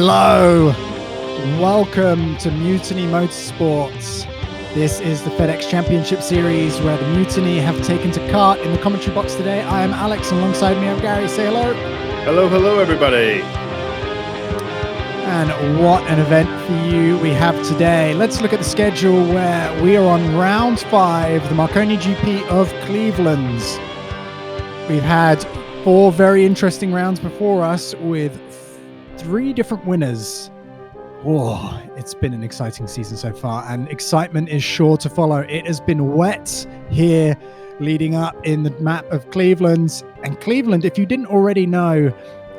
Hello, welcome to Mutiny Motorsports. This is the FedEx Championship Series where the Mutiny have taken to cart in the commentary box today. I am Alex, and alongside me I have Gary. Say hello. Hello, everybody. And what an event for you we have today. Let's look at the schedule where we are on round 5, the Marconi GP of Cleveland. We've had 4 very interesting rounds before us with 3 different winners. Whoa, it's been an exciting season so far, and excitement is sure to follow. It has been wet here leading up in the map of Cleveland. And Cleveland, if you didn't already know,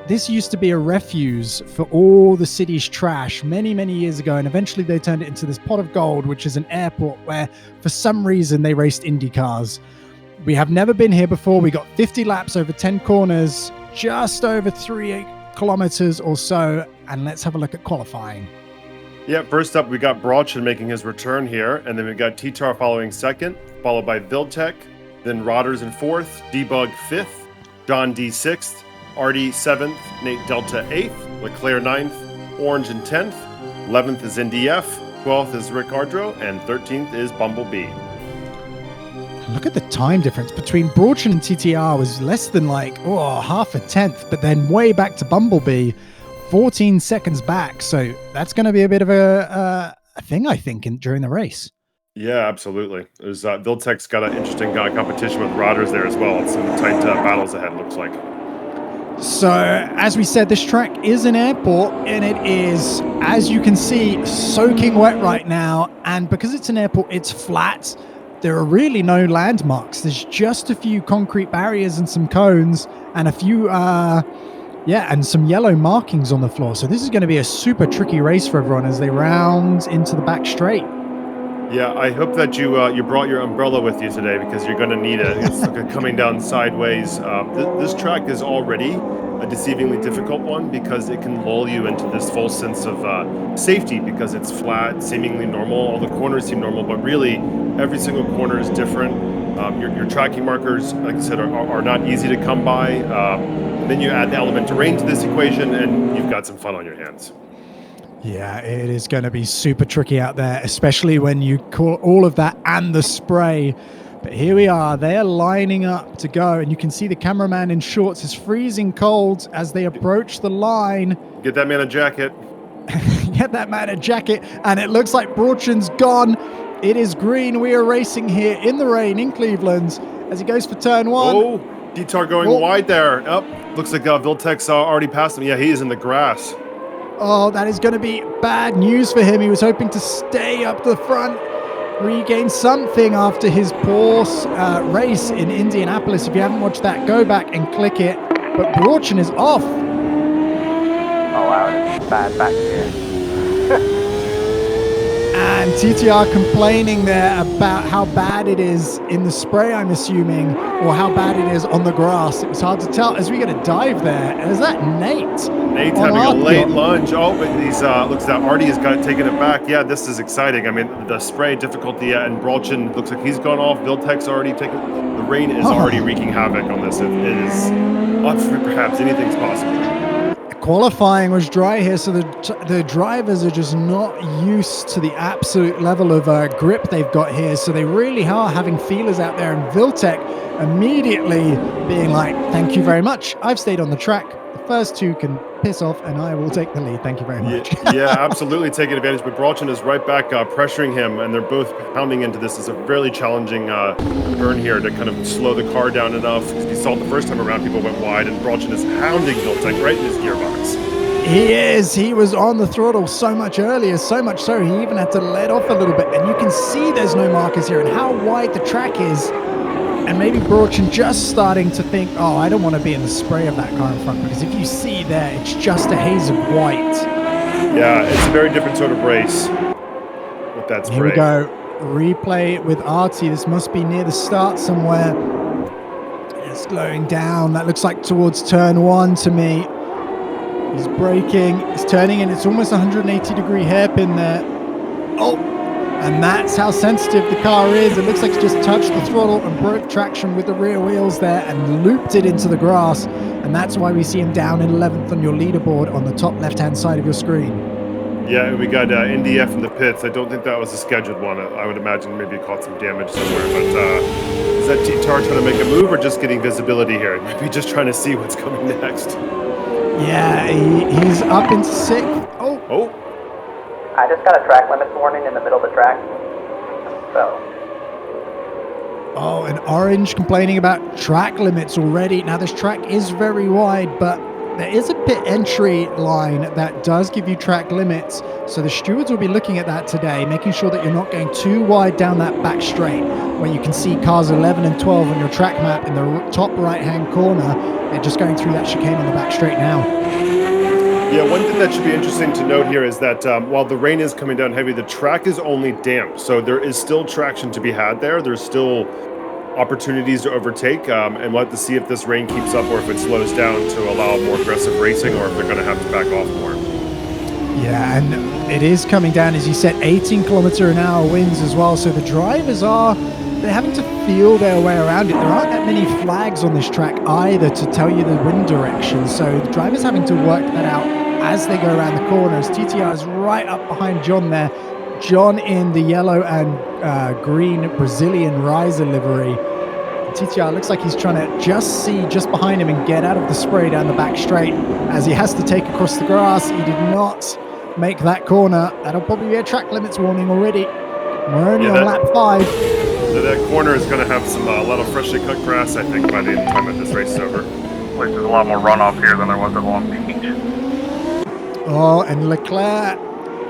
this used to be a refuse for all the city's trash many, many years ago. And eventually they turned it into this pot of gold, which is an airport where for some reason they raced Indy cars. We have never been here before. We got 50 laps over 10 corners, just over 3 kilometers or so, and let's have a look at qualifying. Yeah, first up we got Brauchen making his return here, and then we got TTAR following second, followed by Vltech, then Rodders in 4th, Debug 5th, Jon D 6th, Arty 7th, Nate Delta 8th, LeClair 9th, Orange in 10th, 11th is NDF, 12th is Rick Ardowrick, and 13th is BumblB. Look at the time difference between Brauchen and TTR was less than half a tenth, but then way back to BumblB, 14 seconds back. So that's going to be a bit of a thing, I think, during the race. Yeah, absolutely. There's Viltech's got an interesting competition with Rodders there as well. It's some tight battles ahead, looks like. So, as we said, this track is an airport, and it is, as you can see, soaking wet right now. And because it's an airport, it's flat. There are really no landmarks. There's just a few concrete barriers and some cones and a few, and some yellow markings on the floor. So this is going to be a super tricky race for everyone as they round into the back straight. Yeah, I hope that you brought your umbrella with you today, because you're going to need it. It's coming down sideways. This track is already a deceivingly difficult one because it can lull you into this false sense of safety because it's flat, seemingly normal. All the corners seem normal, but really every single corner is different. Your tracking markers, like I said, are not easy to come by. And then you add the element terrain to this equation, and you've got some fun on your hands. Yeah, it is going to be super tricky out there, especially when you call all of that and the spray. But here we are, they're lining up to go, and you can see the cameraman in shorts is freezing cold as they approach the line. Get that man a jacket. Get that man a jacket, and it looks like Brauchen's gone. It is green. We are racing here in the rain in Cleveland as he goes for turn 1. Oh, TTAR going wide there. Looks like Viltech's already passed him. Yeah, he is in the grass. Oh, that is going to be bad news for him. He was hoping to stay up the front, regain something after his poor race in Indianapolis. If you haven't watched that, go back and click it. But Brauchen is off. Oh, wow, it's bad back here. And TTR complaining there about how bad it is in the spray, I'm assuming, or how bad it is on the grass. It was hard to tell as we get a dive there. Is that Nate? Nate's having a late lunge. Oh, but these looks that Arty has got taken it back. Yeah, this is exciting. I mean, the spray difficulty and Brauchen looks like he's gone off. Vltech's already taken. The rain is already wreaking havoc on this. It is perhaps anything's possible. Qualifying was dry here, so the drivers are just not used to the absolute level of grip they've got here, so they really are having feelers out there, and Vltech immediately being like, thank you very much, I've stayed on the track, the first 2 can piss off and I will take the lead, thank you very much. Yeah, absolutely taking advantage, but Brauchen is right back pressuring him, and they're both pounding into this. It's a fairly challenging turn here to kind of slow the car down enough. You saw the first time around people went wide, and Brauchen is hounding Vltech right in his gearbox. He is. He was on the throttle so much earlier, so much so he even had to let off a little bit, and you can see there's no markers here and how wide the track is. And maybe Brauchen just starting to think, oh, I don't want to be in the spray of that car in front, because if you see there, it's just a haze of white. Yeah, it's a very different sort of race with that spray. Here we go. Replay with Arty. This must be near the start somewhere. It's slowing down. That looks like towards turn 1 to me. He's braking. He's turning in. It's almost 180-degree hairpin there. Oh! And that's how sensitive the car is. It looks like it's just touched the throttle and broke traction with the rear wheels there and looped it into the grass. And And that's why we see him down in 11th on your leaderboard on the top left-hand side of your screen. Yeah, we got NDF in the pits. I don't think that was a scheduled one. I would imagine maybe it caught some damage somewhere. But is that TTAR trying to make a move or just getting visibility here? Maybe just trying to see what's coming next. Yeah, he's up in 6th. Oh. I just got a track limits warning in the middle of the track. So. Oh, and Orange complaining about track limits already. Now, this track is very wide, but there is a pit entry line that does give you track limits. So the stewards will be looking at that today, making sure that you're not going too wide down that back straight, where you can see cars 11 and 12 on your track map in the top right-hand corner. They're just going through that chicane on the back straight now. Yeah, one thing that should be interesting to note here is that while the rain is coming down heavy, the track is only damp. So there is still traction to be had there. There's still opportunities to overtake, and we'll have to see if this rain keeps up or if it slows down to allow more aggressive racing, or if they're going to have to back off more. Yeah, and it is coming down, as you said, 18km/h winds as well. So the drivers they're having to feel their way around it. There aren't that many flags on this track either to tell you the wind direction. So the drivers having to work that out as they go around the corners. TTR is right up behind Jon there. Jon in the yellow and green Brazilian riser livery. TTR looks like he's trying to just see just behind him and get out of the spray down the back straight as he has to take across the grass. He did not make that corner. That'll probably be a track limits warning already. We're only on lap 5. That corner is going to have a lot of freshly cut grass, I think, by the time that this race is over. Like there's a lot more runoff here than there was at Long Beach. Oh, and LeClair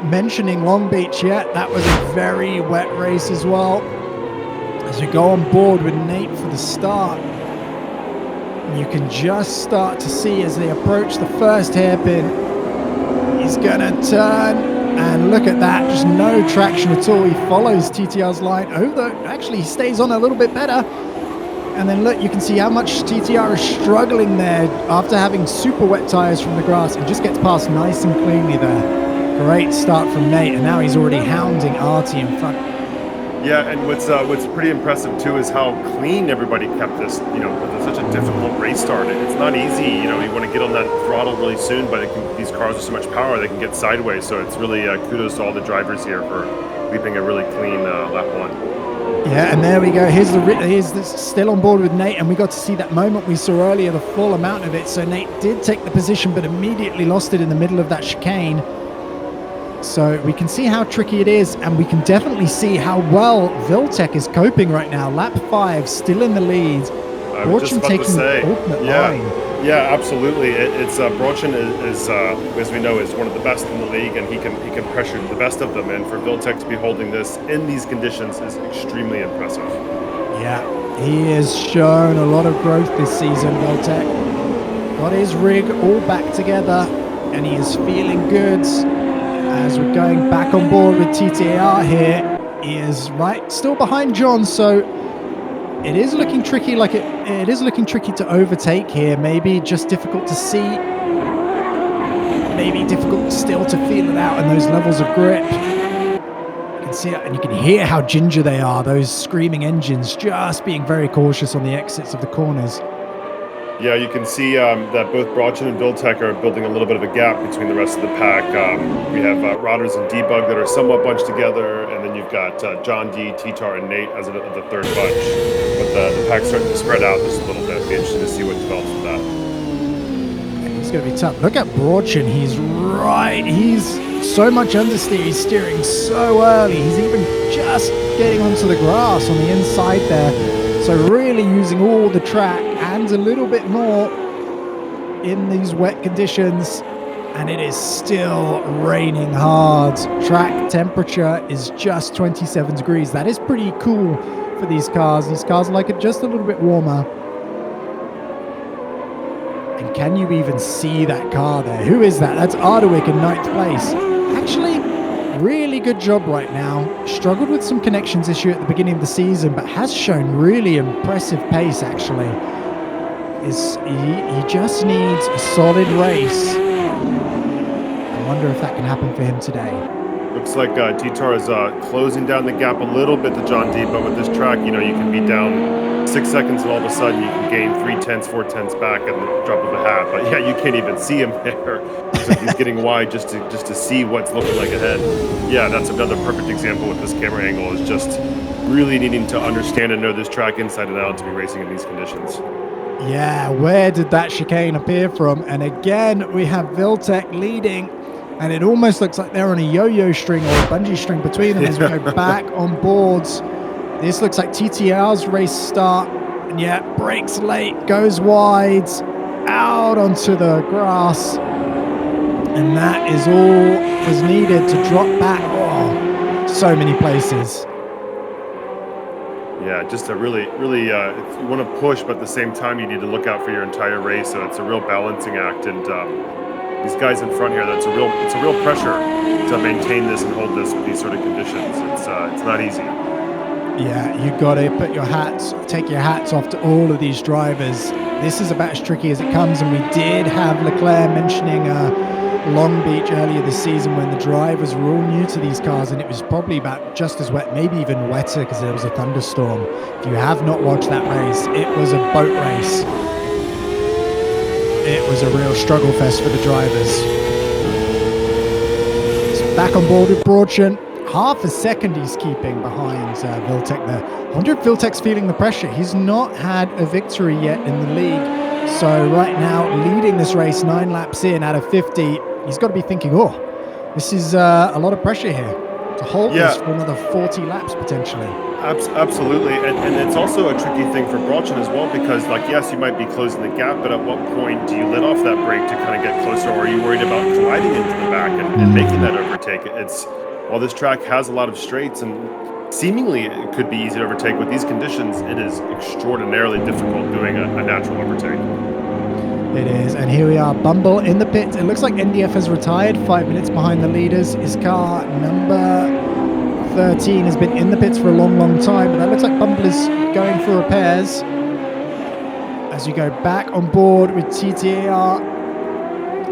mentioning Long Beach, yeah, that was a very wet race as well. As you go on board with Nate for the start, you can just start to see as they approach the first hairpin, he's gonna turn, and look at that, just no traction at all. He follows TTR's line, although actually he stays on a little bit better. And then look, you can see how much TTR is struggling there after having super wet tires from the grass, and just gets past nice and cleanly there. Great start from Nate, and now he's already hounding Arty in front. Yeah, and what's pretty impressive too is how clean everybody kept this. You know, it's such a difficult race start. It's not easy. You know, you want to get on that throttle really soon, but these cars with so much power, they can get sideways. So it's really kudos to all the drivers here for leaping a really clean lap 1. Yeah, and there we go. Here's the still on board with Nate, and we got to see that moment we saw earlier, the full amount of it. So Nate did take the position, but immediately lost it in the middle of that chicane. So we can see how tricky it is, and we can definitely see how well Vltech is coping right now. Lap 5, still in the lead. Brauchen taking the ultimate line. Yeah, absolutely. It's Brauchen is as we know, is one of the best in the league, and he can pressure the best of them. And for Vltech to be holding this in these conditions is extremely impressive. Yeah, he has shown a lot of growth this season. Vltech got his rig all back together, and he is feeling good. As we're going back on board with TTAR here, he is still behind Jon, so it is looking tricky. It is looking tricky to overtake here. Maybe just difficult to see. Maybe difficult still to feel it out in those levels of grip. You can see it, and you can hear how ginger they are. Those screaming engines, just being very cautious on the exits of the corners. Yeah, you can see that both Brauchen and Vltech are building a little bit of a gap between the rest of the pack. We have Rotters and Debug that are somewhat bunched together, and then you've got Jon D, TTAR, and Nate as the third bunch. But the pack's starting to spread out just a little bit. It'll be interesting to see what develops with that. It's going to be tough. Look at Brauchen. He's so much understeer. He's steering so early. He's even just getting onto the grass on the inside there. So really using all the track and a little bit more in these wet conditions, and it is still raining hard. Track temperature is just 27 degrees. That is pretty cool for these cars. These cars like it just a little bit warmer. And can you even see that car there? Who is that? That's Ardowrick in 9th place. Actually, really good job right now. Struggled with some connections issue at the beginning of the season, but has shown really impressive pace actually. He just needs a solid race. I wonder if that can happen for him today. Looks like TTAR is closing down the gap a little bit to Jon D, but with this track, you can be down 6 seconds and all of a sudden you can gain 3/10, 4/10 back at the drop of a hat. But yeah, you can't even see him there. Looks like he's getting wide just to see what's looking like ahead. Yeah, that's another perfect example with this camera angle, is just really needing to understand and know this track inside and out to be racing in these conditions. Yeah, where did that chicane appear from? And again, we have Vltech leading, and it almost looks like they're on a yo-yo string or a bungee string between them as we go back on boards. This looks like TTR's race start, and yeah, brakes late, goes wide, out onto the grass, and that is all was needed to drop back. Oh, so many places. Yeah, just a really, if you want to push, but at the same time, you need to look out for your entire race. So it's a real balancing act. And these guys in front here, it's a real pressure to maintain this and hold this with these sort of conditions. It's not easy. Yeah, you got to take your hats off to all of these drivers. This is about as tricky as it comes. And we did have LeClair mentioning Long Beach earlier this season when the drivers were all new to these cars, and it was probably about just as wet, maybe even wetter, because there was a thunderstorm. If you have not watched that race, it was a boat race. It was a real struggle fest for the drivers. So back on board with Brauchen. Half a second he's keeping behind Vltech there. I wonder if Vltech's feeling the pressure. He's not had a victory yet in the league. So right now, leading this race 9 laps in out of 50, he's got to be thinking, oh, this is a lot of pressure here to hold this for another 40 laps potentially. Absolutely, and it's also a tricky thing for Brauchen as well, because yes, you might be closing the gap, but at what point do you let off that brake to kind of get closer, or are you worried about colliding into the back and making that overtake? While this track has a lot of straights and seemingly it could be easy to overtake, with these conditions, it is extraordinarily difficult doing a natural overtake. It is, and here we are, Bumble in the pit. It looks like NDF has retired 5 minutes behind the leaders. His car, number 13, has been in the pits for a long, long time, but that looks like Bumble is going for repairs. As you go back on board with TTAR,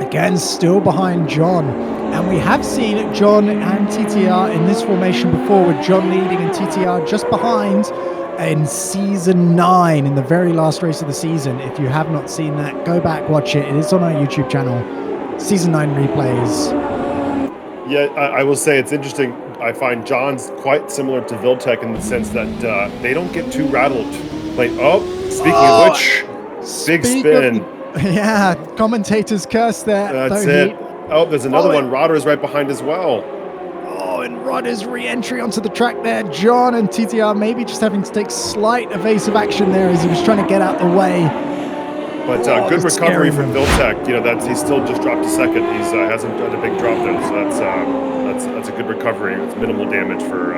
again, still behind Jon. And we have seen Jon and TTR in this formation before, with Jon leading and TTR just behind in season 9, in the very last race of the season. If you have not seen that, go back, watch it. It is on our YouTube channel. Season 9 replays. Yeah, I will say it's interesting. I find Jon's quite similar to Vltech in the sense that they don't get too rattled. Speaking of which, big spin. Yeah, commentator's curse there. That's it. Oh, there's another one. Rodder's right behind as well. Oh, and Rodder's re-entry onto the track there. Jon and TTR maybe just having to take slight evasive action there as he was trying to get out the way. But good recovery from Vltech. He's still just dropped a second. He hasn't done a big drop there, so that's a good recovery. It's minimal damage for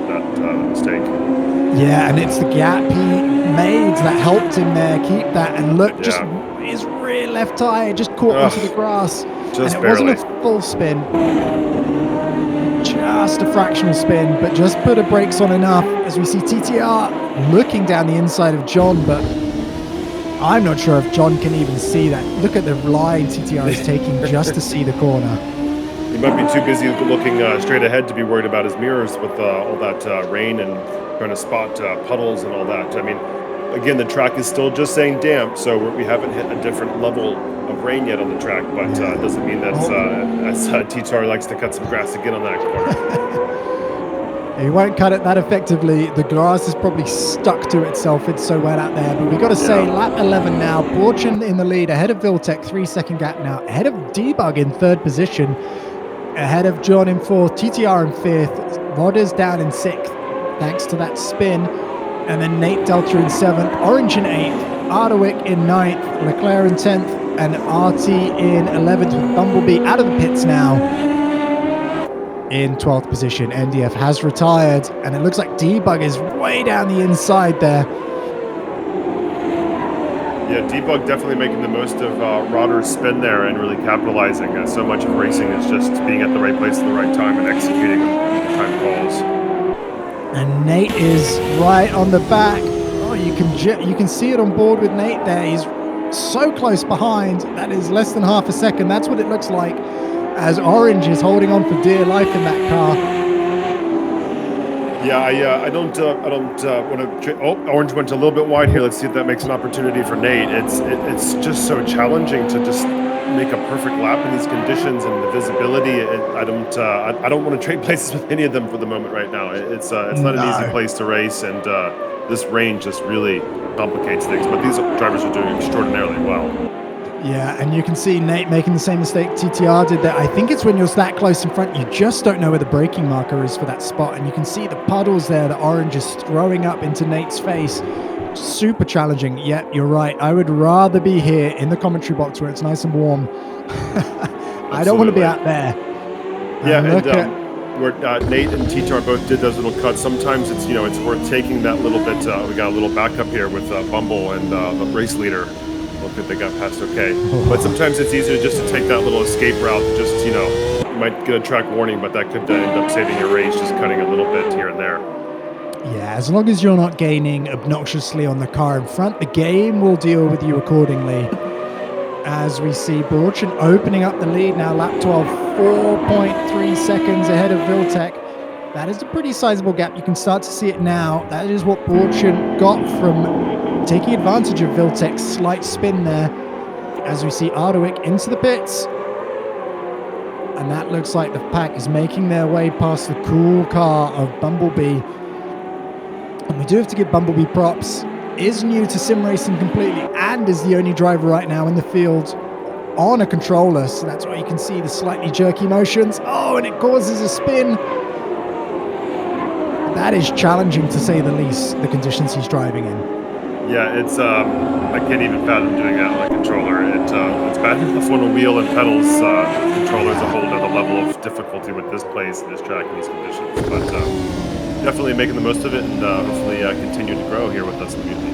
that mistake. Yeah, and it's the gap he made that helped him there keep that. And look, just his rear left tire just caught onto the grass. Just and it wasn't a full spin, just a fractional spin, but just put the brakes on enough as we see TTR looking down the inside of Jon, but I'm not sure if Jon can even see that. Look at the line TTR is taking just to see the corner. He might be too busy looking straight ahead to be worried about his mirrors with all that rain and trying to spot puddles and all that. I mean, again, the track is still just saying damp, so we haven't hit a different level of rain yet on the track, but it doesn't mean that as TTAR likes to cut some grass again on that corner. He won't cut it that effectively. The grass is probably stuck to itself. It's so wet out there. But we've got to say, lap 11 now. Brauchen in the lead, ahead of Vltech, 3-second gap now. Ahead of Debug in 3rd position. Ahead of Jon in 4th, TTR in 5th. Rodder's down in 6th, thanks to that spin. And then Nate Delta in 7th, Orange in 8th, Ardowrick in 9th, LeClair in 10th, and Arty in 11th, with BumblB out of the pits now in 12th position. NDF has retired, and it looks like Debug is way down the inside there. Yeah, Debug definitely making the most of Rodder's spin there and really capitalizing. So much of racing is just being at the right place at the right time and executing when the time calls. And Nate is right on the back. Oh, you can see it on board with Nate there. He's so close behind. That is less than half a second. That's what it looks like. as Orange is holding on for dear life in that car. Yeah, I don't want to. Oh, Orange went a little bit wide here. Let's see if that makes an opportunity for Nate. It's just so challenging to just make a perfect lap in these conditions and the visibility. I don't want to trade places with any of them for the moment right now. It's not an easy place to race, and this range just really complicates things. But these drivers are doing extraordinarily well. Yeah, and you can see Nate making the same mistake TTR did there. I think it's when you're that close in front, you just don't know where the braking marker is for that spot. And you can see the puddles there that Orange is throwing up into Nate's face. Super challenging. Yep, you're right. I would rather be here in the commentary box where it's nice and warm. I don't want to be out there. Yeah, where Nate and TTAR both did those little cuts. Sometimes it's it's worth taking that little bit. We got a little backup here with Bumble and the race leader. Look that they got past okay. But sometimes it's easier just to take that little escape route. Just, you might get a track warning, but that could end up saving your race, just cutting a little bit here and there. Yeah, as long as you're not gaining obnoxiously on the car in front, the game will deal with you accordingly. As we see Brauchen opening up the lead now, lap 12, 4.3 seconds ahead of Vltech. That is a pretty sizable gap. You can start to see it now. That is what Brauchen got from taking advantage of Viltech's slight spin there, as we see Ardowrick into the pits. And that looks like the pack is making their way past the cool car of BumblB. And we do have to give BumblB props. Is new to sim racing completely and is the only driver right now in the field on a controller. So that's why you can see the slightly jerky motions. Oh, and it causes a spin. That is challenging to say the least, the conditions he's driving in. Yeah, it's I can't even fathom doing that on a controller. It's bad enough on a wheel and pedals. Controller's a whole other level of difficulty with this place, this track, and these conditions. But definitely making the most of it, and hopefully continue to grow here with us in Mutiny.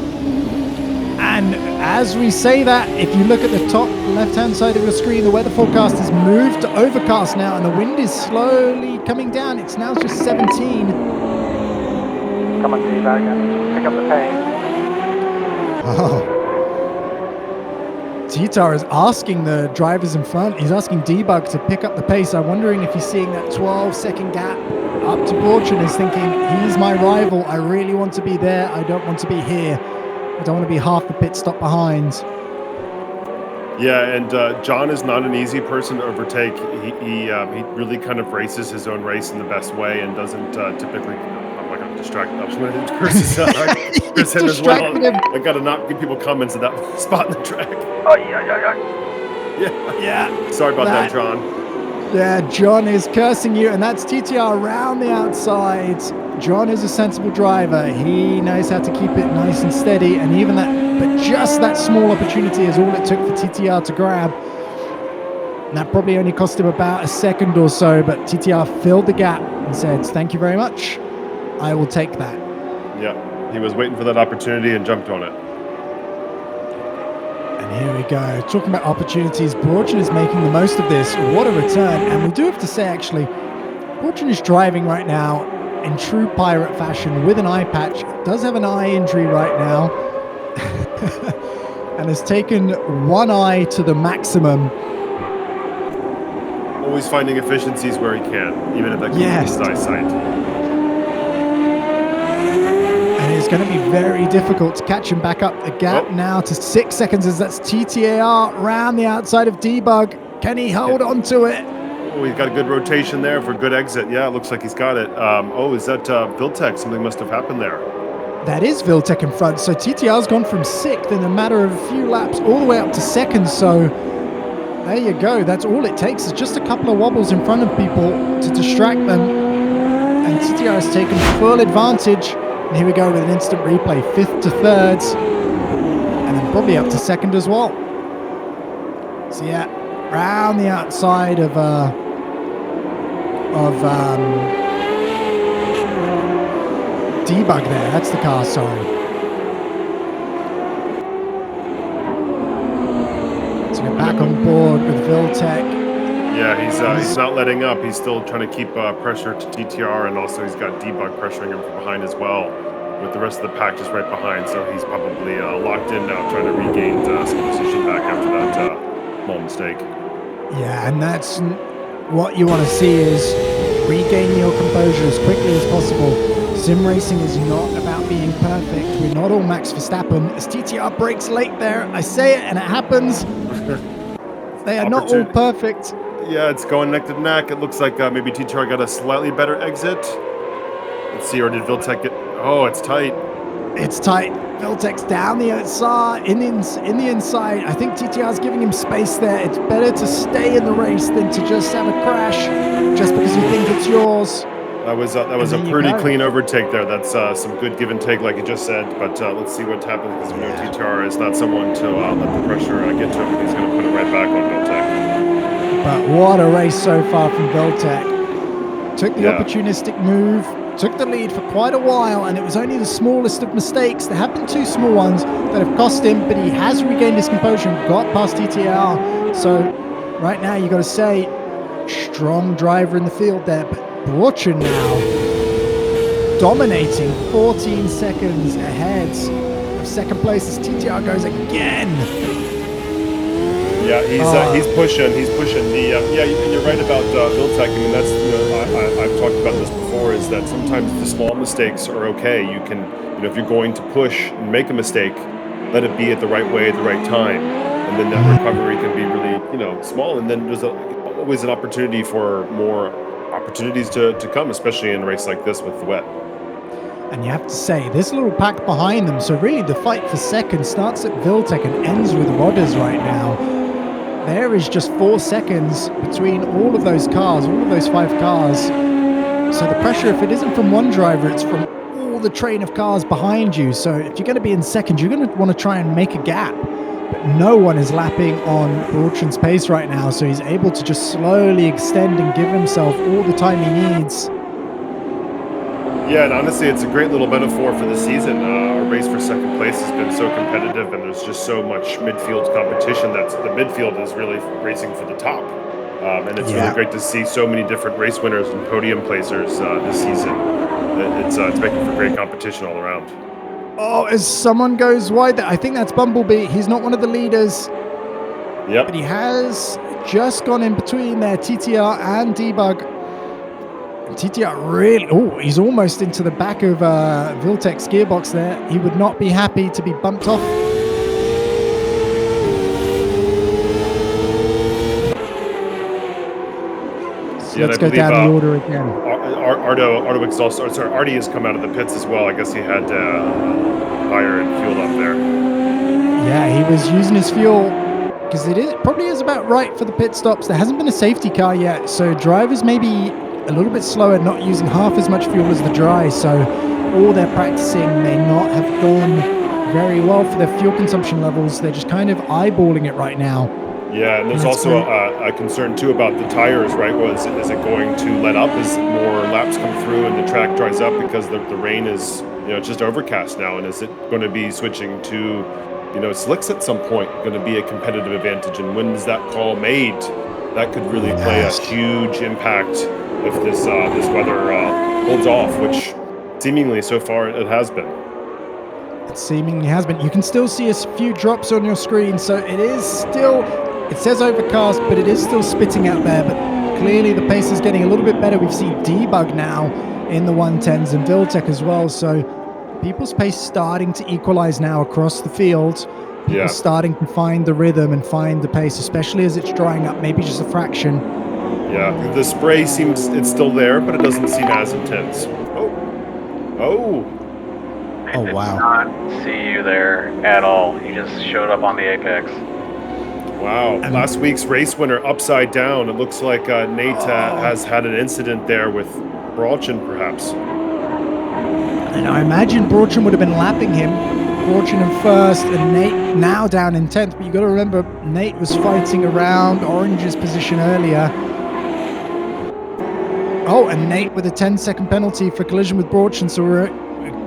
And as we say that, if you look at the top left-hand side of your screen, the weather forecast has moved to overcast now, and the wind is slowly coming down. It's now just 17. Come on, T-Bag, pick up the pace. Oh. TTAR is asking the drivers in front, he's asking Debug to pick up the pace. I'm wondering if he's seeing that 12-second gap up to Brauchen, is thinking, he's my rival, I really want to be there, I don't want to be here. I don't want to be half the pit stop behind. Yeah, and Jon is not an easy person to overtake. He really kind of races his own race in the best way and doesn't typically... distracted. I was going to curse him as well. I got to not give people comments at that spot in the track. Oh, yeah. Sorry about that, Jon. Yeah, Jon is cursing you, and that's TTR around the outside. Jon is a sensible driver. He knows how to keep it nice and steady, and even that, but just that small opportunity is all it took for TTR to grab. And that probably only cost him about a second or so, but TTR filled the gap and said, "Thank you very much. I will take that." Yeah, he was waiting for that opportunity and jumped on it. And here we go. Talking about opportunities, Brauchen is making the most of this. What a return. And we do have to say, actually, Brauchen is driving right now in true pirate fashion with an eye patch. Does have an eye injury right now. And has taken one eye to the maximum. Always finding efficiencies where he can, even if that comes from his eyesight. It's going to be very difficult to catch him back up. The gap now to 6 seconds as that's TTAR round the outside of Debug. Can he hold on to it? Oh, he's got a good rotation there for a good exit. Yeah, it looks like he's got it. Is that Vltech? Something must have happened there. That is Vltech in front. So TTR's gone from 6th in a matter of a few laps all the way up to 2nd. So there you go. That's all it takes is just a couple of wobbles in front of people to distract them. And TTR has taken full advantage. And here we go with an instant replay, 5th to 3rd, and then probably up to 2nd as well. So yeah, round the outside of Debug there. That's the car, sorry. So get back on board with Vltech. Yeah, he's not letting up. He's still trying to keep pressure to TTR, and also he's got Debug pressuring him from behind as well, with the rest of the pack just right behind. So he's probably locked in now, trying to regain some position back after that small mistake. Yeah, and that's what you want to see is regain your composure as quickly as possible. Sim racing is not about being perfect. We're not all Max Verstappen. As TTR breaks late there, I say it and it happens. They are not all perfect. Yeah, it's going neck to neck. It looks like maybe TTR got a slightly better exit. Let's see, or did Vltech get... Oh, it's tight. It's tight. Viltech's down the outside, in the inside. I think TTR's giving him space there. It's better to stay in the race than to just have a crash just because you think it's yours. That was a pretty clean overtake there. That's some good give and take, like you just said. But let's see what happens, because we know TTR is not someone to let the pressure get to him. He's going to put it right back on Vltech. But what a race so far from Vltech. Took the opportunistic move, took the lead for quite a while, and it was only the smallest of mistakes. There have been two small ones that have cost him, but he has regained his composure and got past TTR. So right now you got to say, strong driver in the field there. But Brauchen now dominating, 14 seconds ahead of second place as TTR goes again. Yeah, he's pushing. And you're right about Vltech. I mean, that's I've talked about this before. Is that sometimes the small mistakes are okay. You can, if you're going to push and make a mistake, let it be at the right way at the right time, and then that recovery can be really, small. And then there's always an opportunity for more opportunities to come, especially in a race like this with the wet. And you have to say, this little pack behind them. So really, the fight for second starts at Vltech and ends with Rodders right now. There is just 4 seconds between all of those cars, all of those 5 cars. So the pressure, if it isn't from one driver, it's from all the train of cars behind you. So if you're going to be in second, you're going to want to try and make a gap. But no one is lapping on Brauchen's pace right now, so he's able to just slowly extend and give himself all the time he needs. Yeah, and honestly, it's a great little metaphor for the season. Our race for second place has been so competitive, and there's just so much midfield competition that the midfield is really racing for the top. And it's really great to see so many different race winners and podium placers this season. It's making for great competition all around. Oh, as someone goes wide there, I think that's BumblB. He's not one of the leaders. Yep. But he has just gone in between there, TTR and Debug. TTR really, he's almost into the back of Vltech's gearbox there. He would not be happy to be bumped off. So let's go down the order again. Ardowrick's also, Arty has come out of the pits as well. I guess he had fire and fuel up there. Yeah, he was using his fuel because it probably is about right for the pit stops. There hasn't been a safety car yet, so drivers may be a little bit slower, not using half as much fuel as the dry, so all their practicing may not have gone very well for their fuel consumption levels. They're just kind of eyeballing it right now. Yeah, and there's also a concern too about the tires, right? Is it going to let up as more laps come through and the track dries up because the rain is, it's just overcast now, and is it going to be switching to, slicks at some point going to be a competitive advantage, and when is that call made? That could really play a huge impact if this weather holds off, which seemingly so far it has been. It seemingly has been. You can still see a few drops on your screen, so it is still, it says overcast, but it is still spitting out there, but clearly the pace is getting a little bit better. We've seen Debug now in the 110s and Vltech as well, so people's pace starting to equalize now across the field. People starting to find the rhythm and find the pace, especially as it's drying up, maybe just a fraction. Yeah, the spray seems, it's still there, but it doesn't seem as intense. Oh, wow. I did not see you there at all. You just showed up on the apex. Wow. Last week's race winner upside down. It looks like Nate has had an incident there with Brauchen, perhaps. And I imagine Brauchen would have been lapping him. Brauchen in first and Nate now down in 10th. But you got to remember, Nate was fighting around Orange's position earlier. Oh, and Nate with a 10-second penalty for collision with Brauchen, so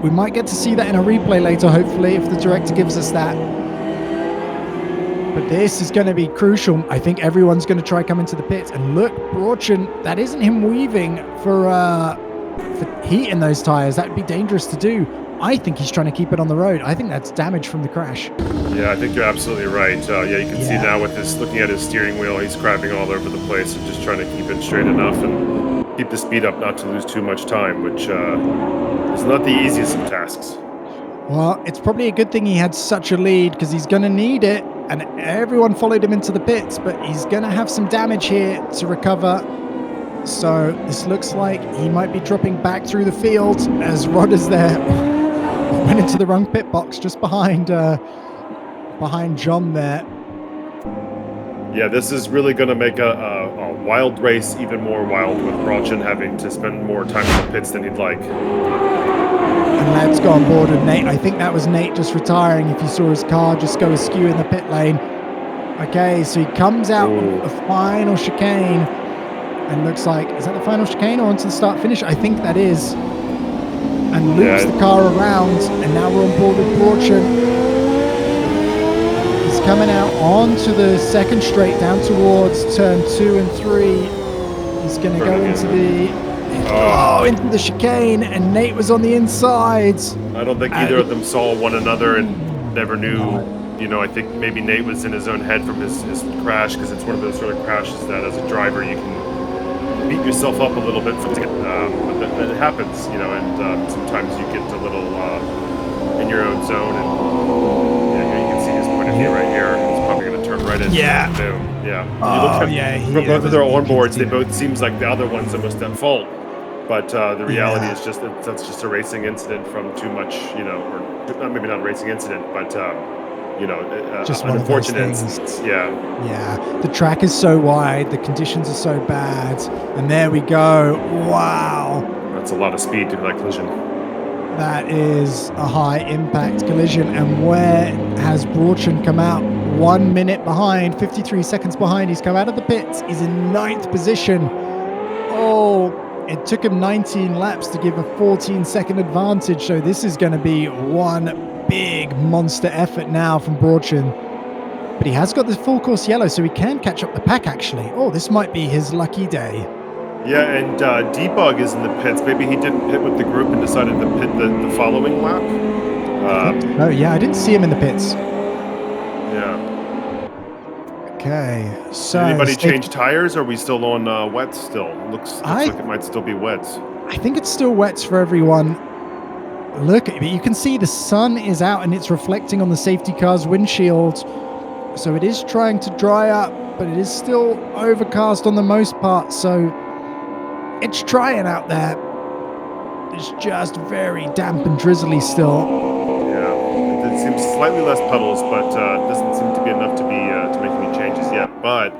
we might get to see that in a replay later, hopefully, if the director gives us that. But this is going to be crucial. I think everyone's going to try come into the pits. And look, Brauchen, that isn't him weaving for heat in those tires. That would be dangerous to do. I think he's trying to keep it on the road. I think that's damage from the crash. Yeah, I think you're absolutely right. You can see now with this, looking at his steering wheel, he's crabbing all over the place and just trying to keep it straight enough and keep the speed up, not to lose too much time, which is not the easiest of tasks. Well, it's probably a good thing he had such a lead because he's going to need it, and everyone followed him into the pits, but he's going to have some damage here to recover. So this looks like he might be dropping back through the field as Rod is there. Went into the wrong pit box just behind Jon there. Yeah, this is really going to make a wild race even more wild with Brauchen having to spend more time in the pits than he'd like. And let's go on board with Nate. I think that was Nate just retiring if you saw his car just go askew in the pit lane. Okay, so he comes out with the final chicane and looks like, is that the final chicane or onto the start finish? I think that is. And loops the car around, and now we're on board with Brauchen. He's coming out onto the second straight down towards turn 2 and 3. He's going to go into the chicane, and Nate was on the inside. I don't think either of them saw one another and never knew. I think maybe Nate was in his own head from his crash, because it's one of those sort of crashes that as a driver you can beat yourself up a little bit for it. But it happens, and sometimes you get a little in your own zone, and you can see his point of view right here. He's probably going to turn right into boom. From both of their onboards, they both seems like the other one's almost at fault. But the reality is just that's just a racing incident from too much, or maybe not a racing incident, but just an unfortunate instance. Yeah. The track is so wide, the conditions are so bad, and there we go. Wow. That's a lot of speed to that collision. That is a high impact collision, and where has Brauchen come out? 1 minute behind, 53 seconds behind. He's come out of the pits. He's in 9th position. It took him 19 laps to give a 14-second advantage, so this is going to be one big monster effort now from Brauchen. But he has got the full course yellow, so he can catch up the pack, actually. This might be his lucky day. Yeah, and Debug is in the pits. Maybe he didn't pit with the group and decided to pit the following lap. I didn't see him in the pits. Yeah. Okay, so... Did anybody change tires, or are we still on wets still? Looks like it might still be wets. I think it's still wets for everyone. Look, you can see the sun is out and it's reflecting on the safety car's windshield. So it is trying to dry up, but it is still overcast on the most part. So it's trying out there. It's just very damp and drizzly still. Yeah, it seems slightly less puddles, but it doesn't seem to be enough to make any changes yet. But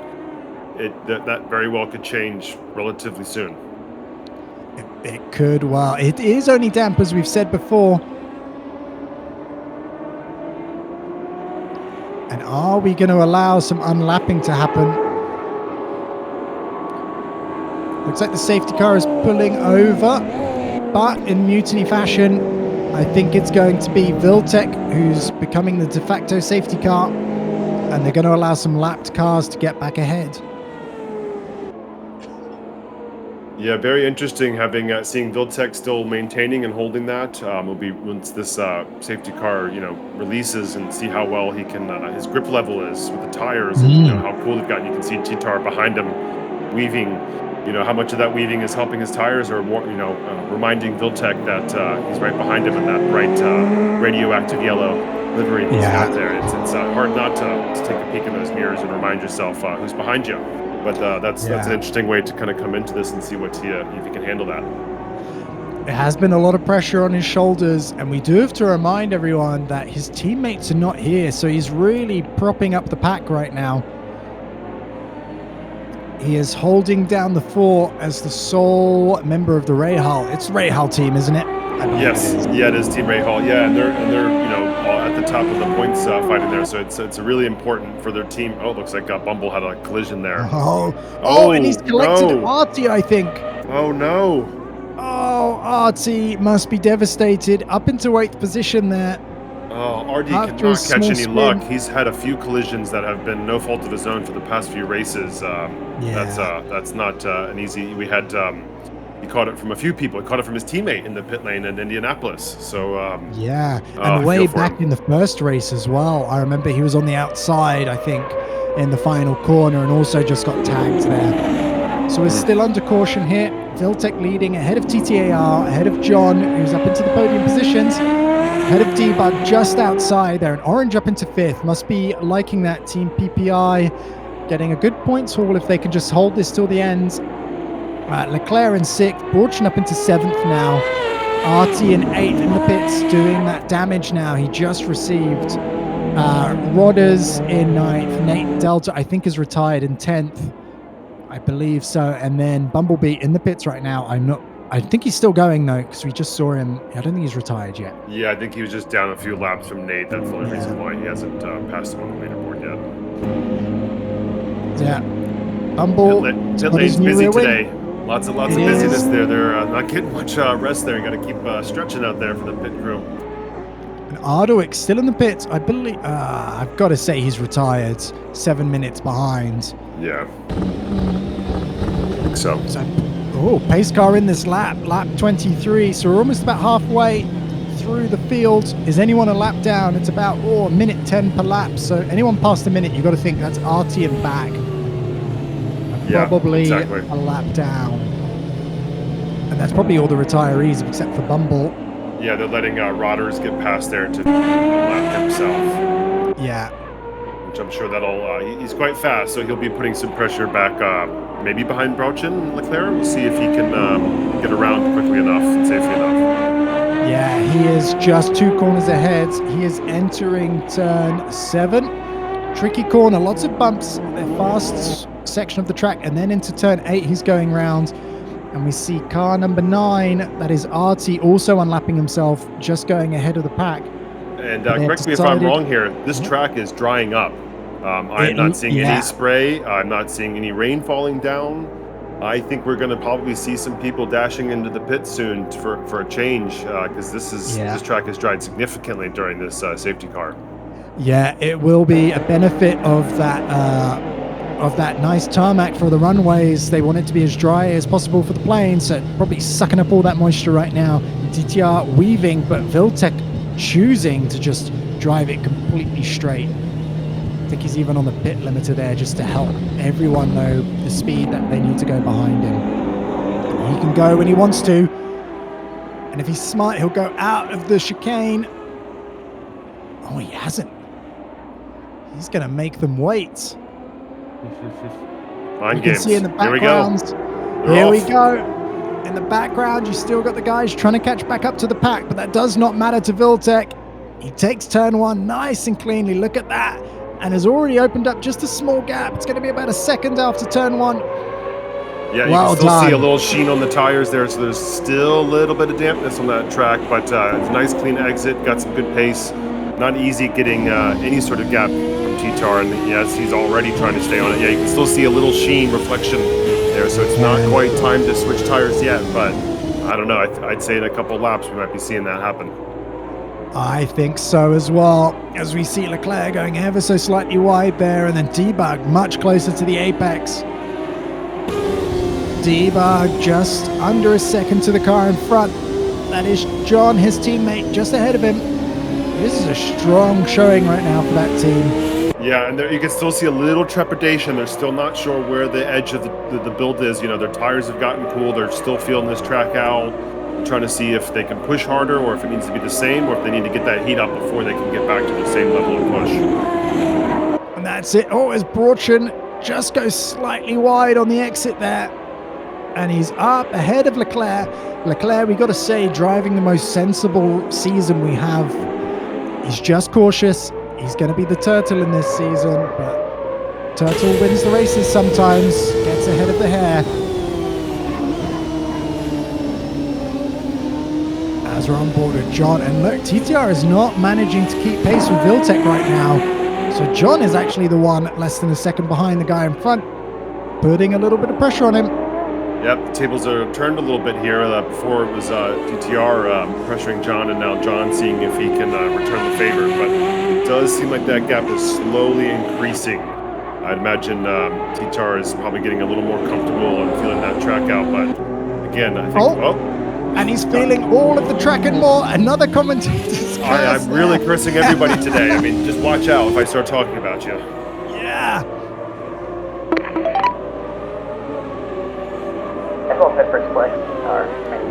that very well could change relatively soon. It could. Well, it is only damp, as we've said before. And are we going to allow some unlapping to happen? Looks like the safety car is pulling over, but in Mutiny fashion, I think it's going to be Vltech who's becoming the de facto safety car, and they're going to allow some lapped cars to get back ahead. Yeah, very interesting seeing Vltech still maintaining and holding that. Will be once this safety car, releases, and see how well he can his grip level is with the tires, and how cool they've gotten. You can see TTAR behind him weaving. How much of that weaving is helping his tires, or more, reminding Vltech that he's right behind him in that bright radioactive yellow livery he's got there. It's hard not to take a peek in those mirrors and remind yourself who's behind you. But that's an interesting way to kind of come into this and see if he can handle that. It has been a lot of pressure on his shoulders, and we do have to remind everyone that his teammates are not here, so he's really propping up the pack right now. He is holding down the fort as the sole member of the Rahal. It's the Rahal team, isn't it? Yes, it is Team Rahal. Yeah, and they're all at the top of the points fighting there. So it's really important for their team. Oh, it looks like Bumble had a collision there. And he's collected Arty, I think. Oh no. Oh, Arty must be devastated. Up into 8th position there. Oh, Arty cannot catch any luck. He's had a few collisions that have been no fault of his own for the past few races. That's not an easy. We had he caught it from a few people. He caught it from his teammate in the pit lane in Indianapolis. So yeah, and way back in the first race as well. I remember he was on the outside, I think, in the final corner, and also just got tagged there. So we're still under caution here. Vltech leading ahead of TTAR, ahead of Jon, who's up into the podium positions. Ahead of Debug just outside there, and Orange up into 5th. Must be liking that Team PPI, getting a good points haul if they can just hold this till the end. LeClair in 6th, Brauchen up into 7th now. Arty in 8th in the pits, doing that damage now. He just received. Rodders in 9th. Nate Delta, I think, is retired in 10th. I believe so. And then BumblB in the pits right now. I think he's still going though, because we just saw him. I don't think he's retired yet. Yeah, I think he was just down a few laps from Nate. That's the only reason why he hasn't passed him on the leaderboard yet. Yeah. Bumble. Pit lane's busy today. Lots of busyness there. They're not getting much rest there. You got to keep stretching out there for the pit crew. And Ardowrick still in the pits. I believe. I've got to say he's retired. 7 minutes behind. Yeah. I think so. Oh, pace car in this lap 23. So we're almost about halfway through the field. Is anyone a lap down? It's about a minute 10 per lap. So anyone past a minute, you've got to think that's Arty and back. Probably exactly. A lap down. And that's probably all the retirees except for Bumble. Yeah, they're letting Rodders get past there to lap himself. Yeah. Which I'm sure that'll... he's quite fast, so he'll be putting some pressure back maybe behind Brauchen and LeClair. We'll see if he can get around quickly enough and safely enough. Yeah, he is just 2 corners ahead. He is entering turn 7. Tricky corner, lots of bumps. The fast section of the track, and then into turn 8 he's going round, and we see car number 9, that is Arty, also unlapping himself, just going ahead of the pack. And correct me if I'm wrong here, this track is drying up. I'm not seeing any spray. I'm not seeing any rain falling down. I think we're going to probably see some people dashing into the pit soon for a change, because this track has dried significantly during this safety car. Yeah, it will be a benefit of that nice tarmac for the runways. They want it to be as dry as possible for the planes, so probably sucking up all that moisture right now. TTR weaving, but Vltech choosing to just drive it completely straight. I think he's even on the pit limiter there just to help everyone know the speed that they need to go behind him. He can go when he wants to, and if he's smart, he'll go out of the chicane. Oh, he hasn't. He's going to make them wait. Mind you games. Can see in the background. Here we go. In the background, you still got the guys trying to catch back up to the pack, but that does not matter to Vltech. He takes turn 1 nice and cleanly. Look at that. And has already opened up just a small gap. It's going to be about a second after turn 1. Yeah, you can still see a little sheen on the tires there, so there's still a little bit of dampness on that track, but it's a nice clean exit, got some good pace. Not easy getting any sort of gap from TTAR, and yes, he's already trying to stay on it. Yeah, you can still see a little sheen reflection there, so it's not quite time to switch tires yet, but I don't know. I'd say in a couple laps we might be seeing that happen. I think so as well, as we see LeClair going ever so slightly wide there, and then Debug much closer to the apex. Debug just under a second to the car in front. That is Jon, his teammate, just ahead of him. This is a strong showing right now for that team. Yeah, and there, you can still see a little trepidation. They're still not sure where the edge of the build is. You know, their tires have gotten cool. They're still feeling this track out, trying to see if they can push harder or if it needs to be the same or if they need to get that heat up before they can get back to the same level of push. And that's it. Oh, as Brauchen just goes slightly wide on the exit there. And he's up ahead of LeClair. LeClair, we got to say, driving the most sensible season we have. He's just cautious. He's going to be the turtle in this season, but turtle wins the races sometimes, gets ahead of the hare. As we're on board with Jon, and look, TTR is not managing to keep pace with Vltech right now. So Jon is actually the one less than a second behind the guy in front, putting a little bit of pressure on him. Yep, the tables are turned a little bit here. Before it was TTR pressuring Jon, and now Jon seeing if he can return the favor. But it does seem like that gap is slowly increasing. I'd imagine TTR is probably getting a little more comfortable and feeling that track out. But again. I think. And he's feeling all of the track and more. Another commentator's curse. I'm really cursing everybody today. I mean, just watch out if I start talking about you. Yeah. Everyone pit for split, or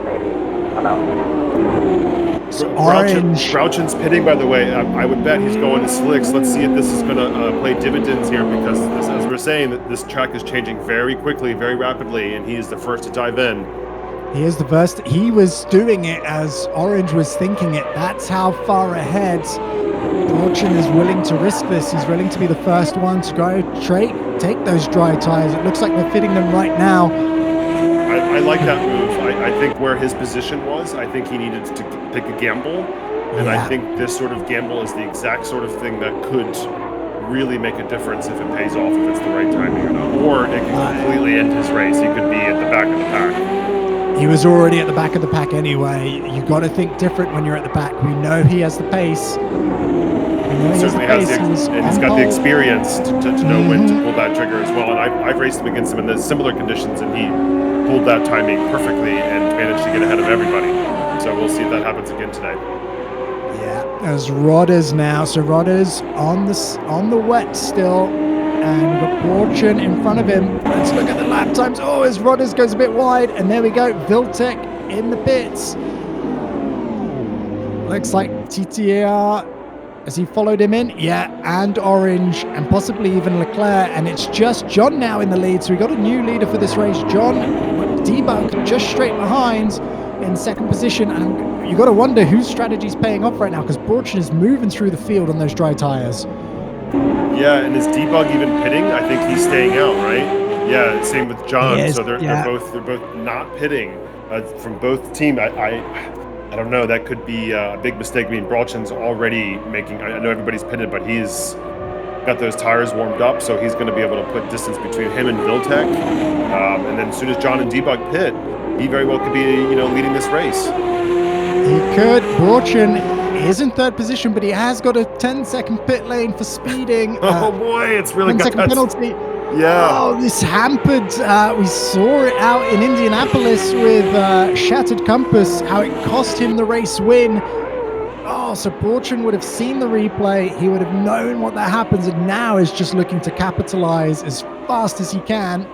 maybe, I don't know. So Orange. Brauchens pitting, by the way. I would bet he's going to slicks. Let's see if this is going to play dividends here, because as we're saying, that this track is changing very quickly, very rapidly, and he is the first to dive in. He is the first. He was doing it as Orange was thinking it. That's how far ahead Brauchen is willing to risk this. He's willing to be the first one to go take those dry tires. It looks like they're fitting them right now. I like that move. I think where his position was, I think he needed to pick a gamble. And I think this sort of gamble is the exact sort of thing that could really make a difference if it pays off, if it's the right timing or not. Or it could completely end his race. He could be at the back of the pack. He was already at the back of the pack anyway. You got to think different when you're at the back. We know he has the pace. He certainly has and he's got the experience to know when to pull that trigger as well. And I've raced him against him in the similar conditions, and he pulled that timing perfectly and managed to get ahead of everybody. So we'll see if that happens again today. Yeah, there's Rodders now. So Rodders on the wet still, and we've got Brauchen in front of him. Let's look at the lap times. Oh, as Rodders goes a bit wide, and there we go. Vltech in the pits. Looks like TTAR. Has he followed him in? Yeah, and Orange, and possibly even LeClair, and it's just Jon now in the lead. So we got a new leader for this race. Jon, Debug just straight behind in second position, and you got to wonder whose strategy's paying off right now, because Brauchen is moving through the field on those dry tires. Yeah, and is Debug even pitting? I think he's staying out, right? Yeah, same with Jon. So they're both not pitting from both team. I don't know. That could be a big mistake. I mean, Brauchen's already making. I know everybody's pitted, but he's got those tires warmed up, so he's going to be able to put distance between him and Vltech. And then as soon as Jon and Debug pit, he very well could be, leading this race. He could. Brauchen is in third position, but he has got a 10-second pit lane for speeding. Oh boy, it's really 10-second penalty. Yeah. Oh, this hampered. We saw it out in Indianapolis with Shattered Compass, how it cost him the race win. Oh, so Brauchen would have seen the replay. He would have known what that happens, and now is just looking to capitalize as fast as he can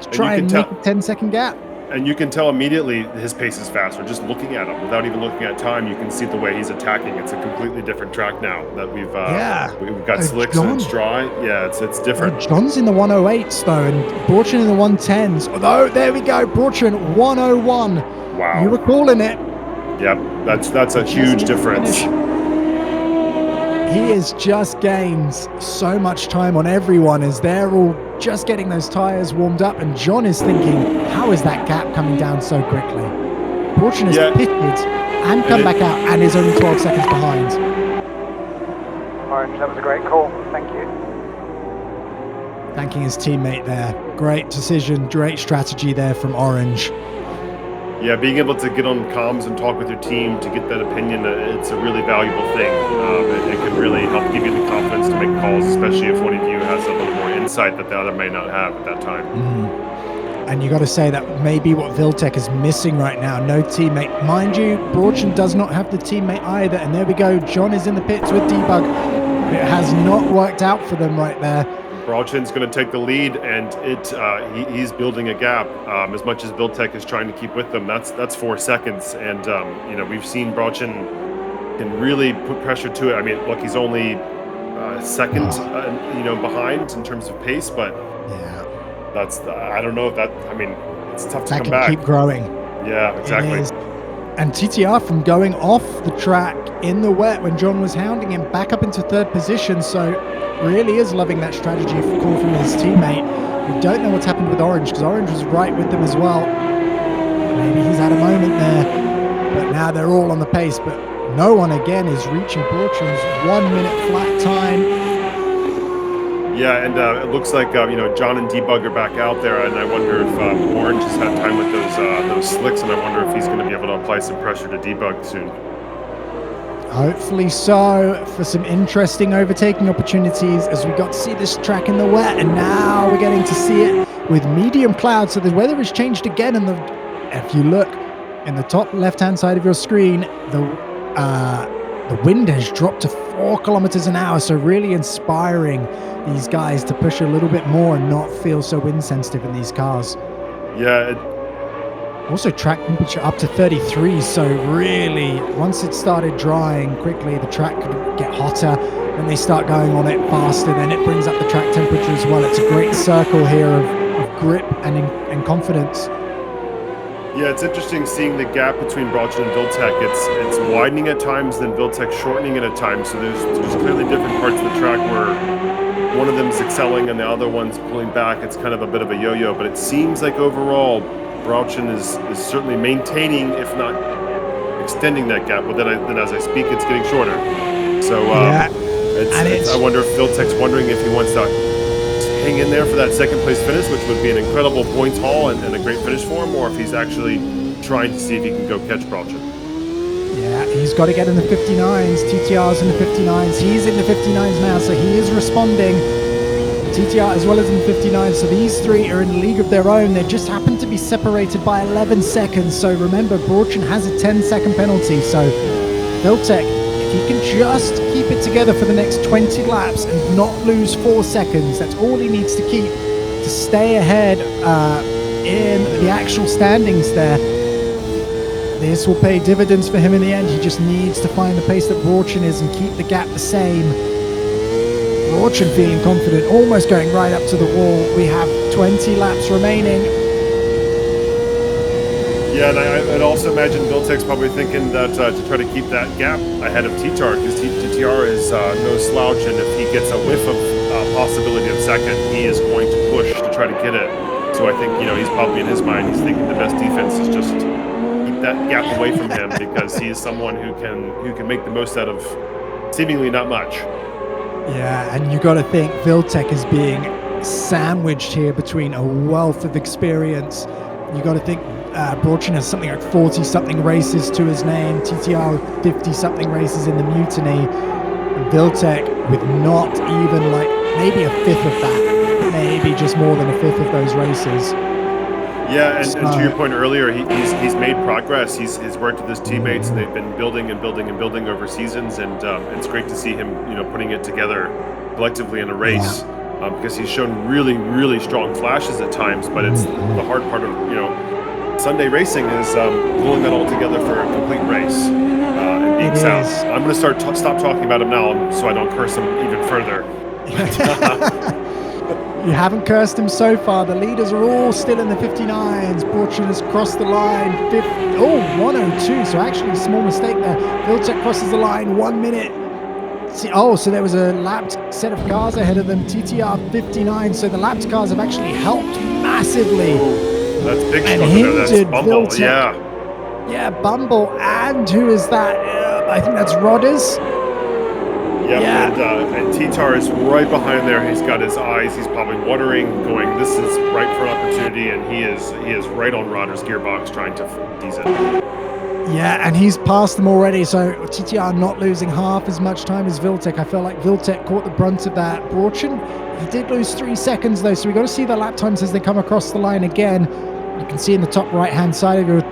to try and make a 10-second gap. And you can tell immediately his pace is faster. Just looking at him, without even looking at time, you can see the way he's attacking. It's a completely different track now that we've got slicks and it's dry. Yeah, it's different. Jon's in the 108s though, and Brauchen in the 110s. Although there we go, Brauchen 101. Wow, you were calling it. Yep, that's a huge difference. He has just gained so much time on everyone as they're all just getting those tires warmed up, and Jon is thinking, how is that gap coming down so quickly? Brauchen has pitted and come back out and is only 12 seconds behind. Orange, that was a great call. Thank you. Thanking his teammate there. Great decision, great strategy there from Orange. Yeah, being able to get on comms and talk with your team to get that opinion, it's a really valuable thing. It can really help give you the confidence to make calls, especially if one of you has a little more insight that the other may not have at that time. And you got to say that may be what Vltech is missing right now. No teammate. Mind you, Brauchen does not have the teammate either. And there we go. Jon is in the pits with Debug. It has not worked out for them right there. Brauchen's going to take the lead, and he's building a gap. As much as Vltech is trying to keep with them, that's 4 seconds, and we've seen Brauchen can really put pressure to it. I mean, look, he's only second, behind in terms of pace, but that's I don't know if that. I mean, it's tough to come back. Keep growing. Yeah, exactly. And TTR from going off the track in the wet when Jon was hounding him back up into third position, so really is loving that strategy call from his teammate. We don't know what's happened with Orange, because Orange was right with them as well. Maybe he's had a moment there, but now they're all on the pace, but no one again is reaching Brauchen's 1 minute flat time. Yeah, and it looks like Jon and Debug are back out there, and I wonder if Orange has had time with those slicks, and I wonder if he's going to be able to apply some pressure to Debug soon. Hopefully so, for some interesting overtaking opportunities, as we got to see this track in the wet, and now we're getting to see it with medium clouds. So the weather has changed again, and the if you look in the top left-hand side of your screen, the wind has dropped to 4 kilometers an hour. So really inspiring these guys to push a little bit more and not feel so wind sensitive in these cars. Yeah. Also track temperature up to 33. So really, once it started drying quickly, the track could get hotter. When they start going on it faster, then it brings up the track temperature as well. It's a great circle here of grip and confidence. Yeah, it's interesting seeing the gap between Brauchen and Vltech. It's widening at times, then Vltech shortening it at times. So there's clearly different parts of the track where one of them is excelling and the other one's pulling back. It's kind of a bit of a yo-yo, but it seems like overall Brauchen is certainly maintaining, if not extending that gap. But then as I speak, it's getting shorter. So I wonder if Vltech's wondering if he wants to hang in there for that second place finish, which would be an incredible points haul and a great finish for him, or if he's actually trying to see if he can go catch Brauchen. Yeah, he's got to get in the 59s. TTR's in the 59s. He's in the 59s now, so he is responding. TTR as well as in the 59s. So these three are in a league of their own. They just happen to be separated by 11 seconds. So remember, Brauchen has a 10-second penalty. So Vltech, if he can just keep it together for the next 20 laps and not lose 4 seconds, that's all he needs to keep to stay ahead in the actual standings there. This will pay dividends for him in the end. He just needs to find the pace that Brauchen is and keep the gap the same. Brauchen feeling confident, almost going right up to the wall. We have 20 laps remaining. Yeah, and I'd also imagine Vltech's probably thinking that to try to keep that gap ahead of TTAR, because TTAR is no slouch, and if he gets a whiff of possibility of second, he is going to push to try to get it. So I think, he's probably in his mind, he's thinking the best defense is just keep that gap away from him, because he is someone who can make the most out of seemingly not much. Yeah, and you got to think Vltech is being sandwiched here between a wealth of experience. You got to think Brauchen has something like 40-something races to his name, TTR 50-something races in the Mutiny, and Vltech with not even like maybe a fifth of that, maybe just more than a fifth of those races. Yeah, and to your point earlier, he's made progress. He's worked with his teammates, and they've been building and building and building over seasons, and it's great to see him, putting it together collectively in a race, because he's shown really, really strong flashes at times. But it's the hard part of Sunday racing is pulling that all together for a complete race and being sound. I'm going to stop talking about him now, so I don't curse him even further. You haven't cursed him so far. The leaders are all still in the 59s. Brauchen has crossed the line. 102. So actually, a small mistake there. Vltech crosses the line 1 minute. So there was a lapped set of cars ahead of them. TTR 59. So the lapped cars have actually helped massively. That's big and there. That's Bumble. Vltech. Yeah, Bumble. And who is that? I think that's Rodders. Yeah. And TTAR is right behind there. He's got his eyes. He's probably watering, going, this is right for an opportunity, and he is right on Rodders' gearbox trying to tease it. Yeah, and he's passed them already, so TTR not losing half as much time as Vltech. I feel like Vltech caught the brunt of that. Brauchen, he did lose 3 seconds though, so we got to see the lap times as they come across the line again. You can see in the top right-hand side of your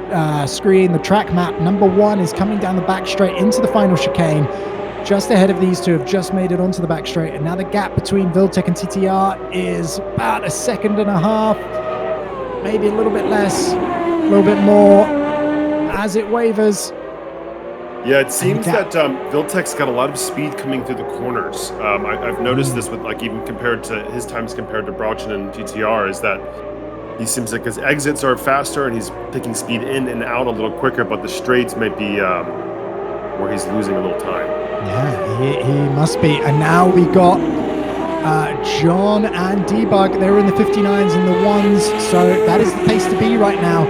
screen, the track map. Number 1 is coming down the back straight into the final chicane. Just ahead of these two have just made it onto the back straight, and now the gap between Vltech and TTR is about 1.5 seconds, maybe a little bit less, a little bit more, as it wavers. Yeah, it seems that Vltech's got a lot of speed coming through the corners. I've noticed this with even compared to his times compared to Brauchen and TTR, is that he seems like his exits are faster and he's picking speed in and out a little quicker, but the straights might be where he's losing a little time. Yeah, he must be. And now we got Jon and Debug. They're in the 59s and the 1s, so that is the pace to be right now.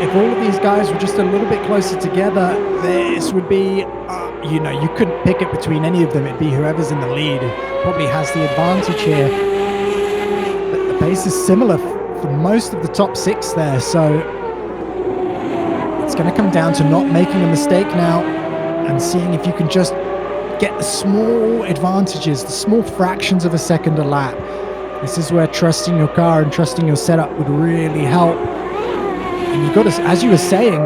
If all of these guys were just a little bit closer together, this would be, you couldn't pick it between any of them. It'd be whoever's in the lead who probably has the advantage here. But the pace is similar for most of the top 6 there, so it's going to come down to not making a mistake now and seeing if you can just get the small advantages, the small fractions of a second a lap. This is where trusting your car and trusting your setup would really help. And you got to, as you were saying,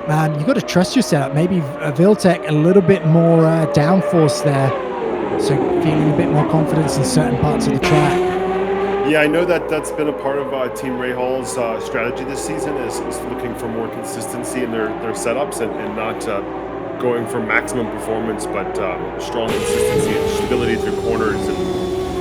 man, you got to trust your setup. Maybe Vltech a little bit more downforce there, so feeling a bit more confidence in certain parts of the track. Yeah, I know that's been a part of Team Ray Hall's strategy this season is looking for more consistency in their setups and not going for maximum performance, but strong consistency and stability through corners and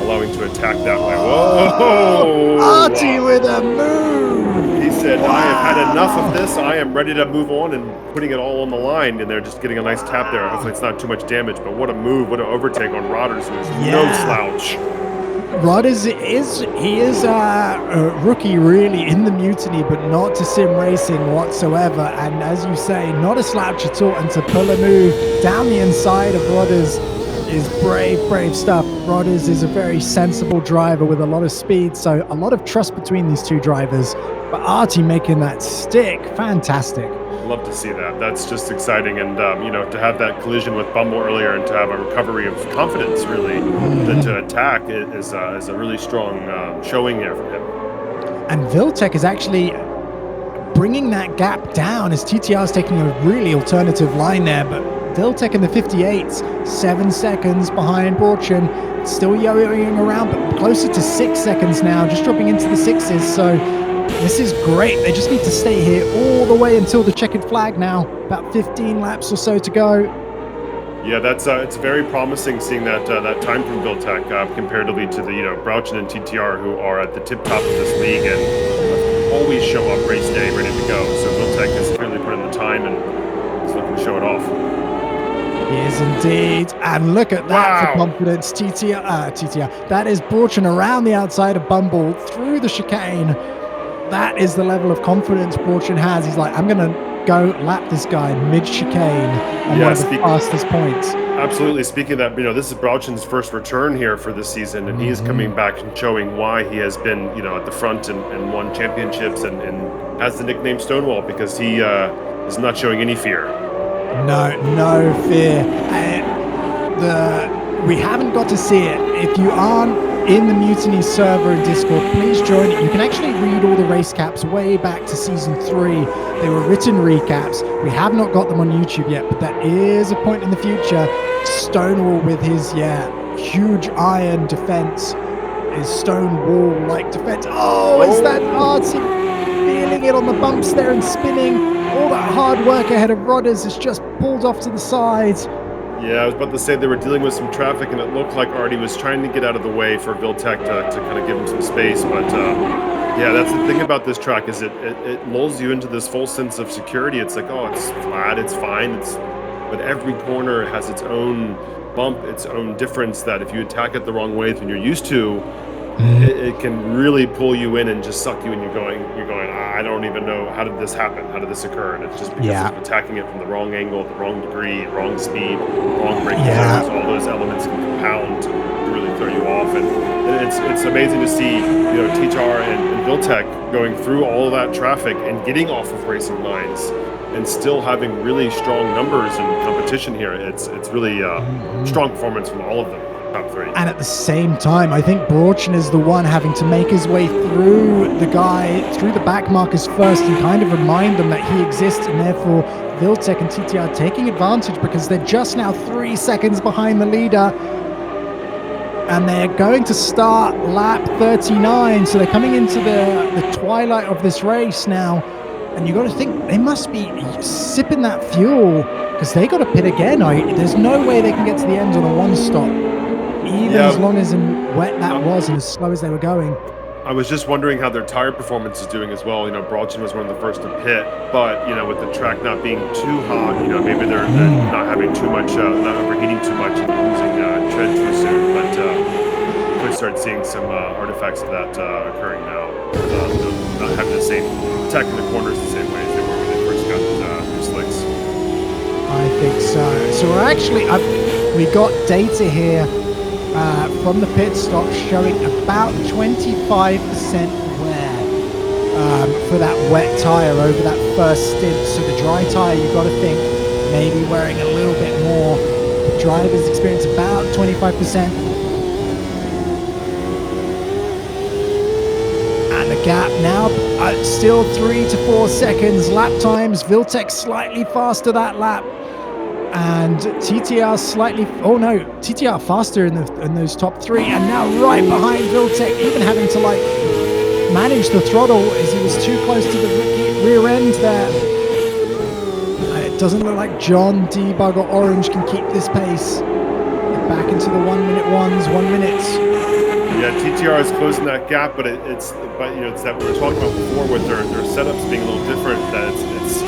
allowing to attack that way. Whoa! Arty with a move! He said, I have had enough of this. I am ready to move on, and putting it all on the line, and they're just getting a nice tap there. Hopefully it's not too much damage, but what a move, what an overtake on Rodders, who is no slouch. Rodders is a rookie really in the Mutiny, but not to sim racing whatsoever. And as you say, not a slouch at all. And to pull a move down the inside of Rodders is brave stuff. Rodders is a very sensible driver with a lot of speed, so a lot of trust between these two drivers. But Arty making that stick, fantastic. Love to see that. That's just exciting, and to have that collision with Bumble earlier and to have a recovery of confidence, really, to attack is a really strong showing there from him. And Vltech is actually bringing that gap down as TTR is taking a really alternative line there, but Vltech in the 58s, 7 seconds behind Brauchen, still yo-yoing around, but closer to 6 seconds now, just dropping into the 6s, so this is great. They just need to stay here all the way until the checkered flag now. About 15 laps or so to go. Yeah, that's it's very promising seeing that time from Vltech comparatively to the Brauchen and TTR, who are at the tip top of this league and always show up race day ready to go. So Vltech has clearly put in the time and is looking to show it off. He is indeed, and look at that for confidence. TTR. That is Brauchen around the outside of Bumble through the chicane. That is the level of confidence Brauchen has. He's like, I'm going to go lap this guy mid-chicane on one of the fastest points. Absolutely. Speaking of that, this is Brauchen's first return here for this season, and he is coming back and showing why he has been, at the front and won championships and has the nickname Stonewall, because he is not showing any fear. No fear. We haven't got to see it. If you aren't in the Mutiny server and Discord, please join it. You can actually read all the race caps way back to season 3. They were written recaps. We have not got them on YouTube yet, but that is a point in the future. Stonewall with his huge iron defense, his stone wall like defense. Is that Arty feeling it on the bumps there and spinning? All that hard work ahead of Rodders is just pulled off to the side. Yeah, I was about to say they were dealing with some traffic, and it looked like Arty was trying to get out of the way for Vltech to kind of give him some space. But that's the thing about this track, is it lulls you into this full sense of security. It's like, it's flat, it's fine, but every corner has its own bump, its own difference, that if you attack it the wrong way than you're used to, it can really pull you in and just suck you, and you're going, I don't even know, how did this happen? How did this occur? And it's just because of attacking it from the wrong angle, the wrong degree, wrong speed, wrong braking zones. All those elements can compound to really throw you off. And it's amazing to see, TTAR and Vltech going through all of that traffic and getting off of racing lines and still having really strong numbers and competition here. It's really strong performance from all of them. Top 3. And at the same time, I think Brauchen is the one having to make his way through the back markers first and kind of remind them that he exists, and therefore Vltech and TTR taking advantage because they're just now 3 seconds behind the leader. And they're going to start lap 39, so they're coming into the twilight of this race now. And you got to think they must be sipping that fuel, because they got to pit again. There's no way they can get to the end on a one stop, even as long as wet that was and as slow as they were going. I was just wondering how their tire performance is doing as well. Brauchen was one of the first to pit, but with the track not being too hot, maybe they're not having too much, not overheating too much and losing tread too soon. But we could start seeing some artifacts of that occurring now. Not having the same attack in the corners the same way as they were when they first got new slicks. I think so. So we're actually we got data here from the pit stop showing about 25% wear for that wet tire over that first stint. So the dry tire, you've got to think maybe wearing a little bit more. The drivers experience about 25%. And the gap now still 3 to 4 seconds. Lap times, Vltech slightly faster that lap, and TTR TTR faster in those top three, and now right behind Vltech, even having to like manage the throttle as he was too close to the rear end there. It doesn't look like Jon, Debug or Orange can keep this pace. Get back into the 1 minute ones, 1 minute. Yeah, TTR is closing that gap, but it's that we were talking about before with their setups being a little different. That it's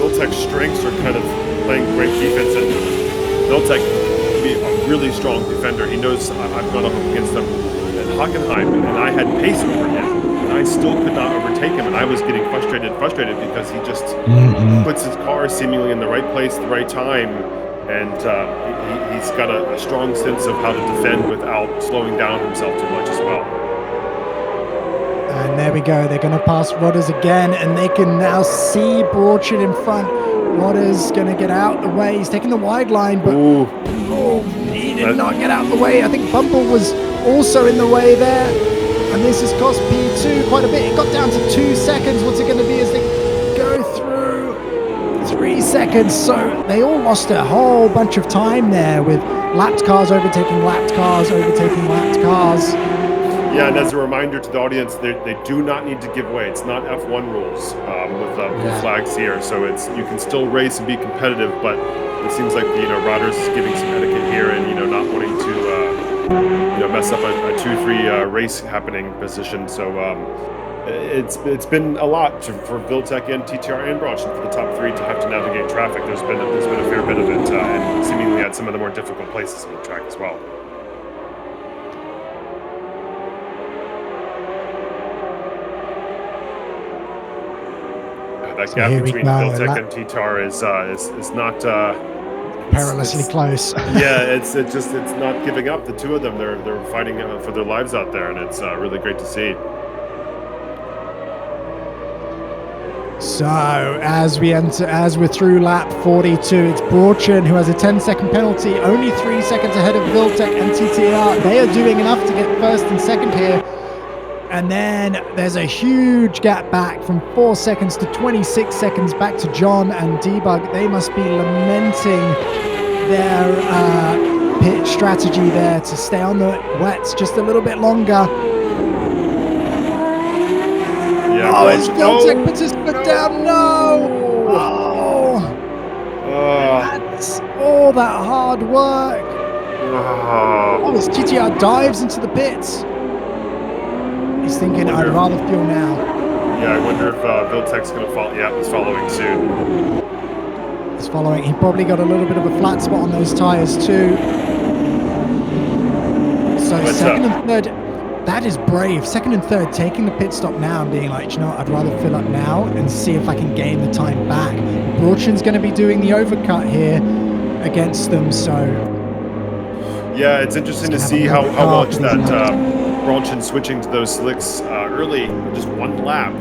Vltech's strengths are kind of playing great defense, and Vltech can be a really strong defender. He knows I've gone up against them at Hockenheim, and I had pace over him, and I still could not overtake him, and I was getting frustrated because he just puts his car seemingly in the right place at the right time, and he's got a strong sense of how to defend without slowing down himself too much as well. And there we go. They're going to pass Rodders again, and they can now see Brauchen in front. Rodders going to get out the way. He's taking the wide line, but he did not get out the way. I think BumblB was also in the way there, and this has cost P2 quite a bit. It got down to 2 seconds. What's it going to be as they go through 3 seconds? So they all lost a whole bunch of time there with lapped cars overtaking lapped cars, overtaking lapped cars. Yeah, and as a reminder to the audience, they do not need to give way. It's not F1 rules with flags here, so you can still race and be competitive. But it seems like Rodders is giving some etiquette here, and not wanting to mess up a 2-3 race happening position. So it's been a lot for Vltech and TTR and Brauchen for the top three to have to navigate traffic. There's been a fair bit of it, and seemingly at some of the more difficult places on the track as well. That gap between Vltech and TTAR is not perilously close. Yeah, it's not giving up. The two of them, they're fighting for their lives out there, and it's really great to see. So as we're through lap 42, it's Brauchen who has a 10-second penalty, only 3 seconds ahead of Vltech and TTR. They are doing enough to get first and second here. And then there's a huge gap back from 4 seconds to 26 seconds back to Jon and Debug. They must be lamenting their pit strategy there to stay on the wets just a little bit longer. Yeah, as Vltech puts his foot down. No! That's all that hard work. As TTR dives into the pits. He's thinking, I'd rather fuel now. Yeah, I wonder if Vltech's going to follow. Yeah, he's following soon. He's following. He probably got a little bit of a flat spot on those tires too. So second and third, that is brave. Second and third, taking the pit stop now and being like, I'd rather fill up now and see if I can gain the time back. Brauchen's going to be doing the overcut here against them, so... Yeah, it's interesting to see how much that... Brauchen switching to those slicks early, just one lap,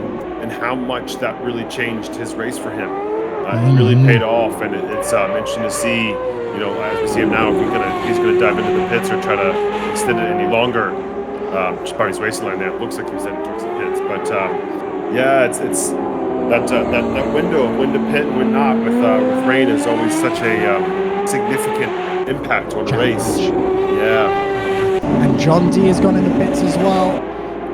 and how much that really changed his race for him. It really paid off, and it's interesting to see, as we see him now, if he's gonna dive into the pits or try to extend it any longer. Just by his racing line there, it looks like he's heading towards the pits. But yeah, it's that window of when to pit and when not with rain is always such a significant impact on the race. Yeah. And Jon D has gone in the pits as well.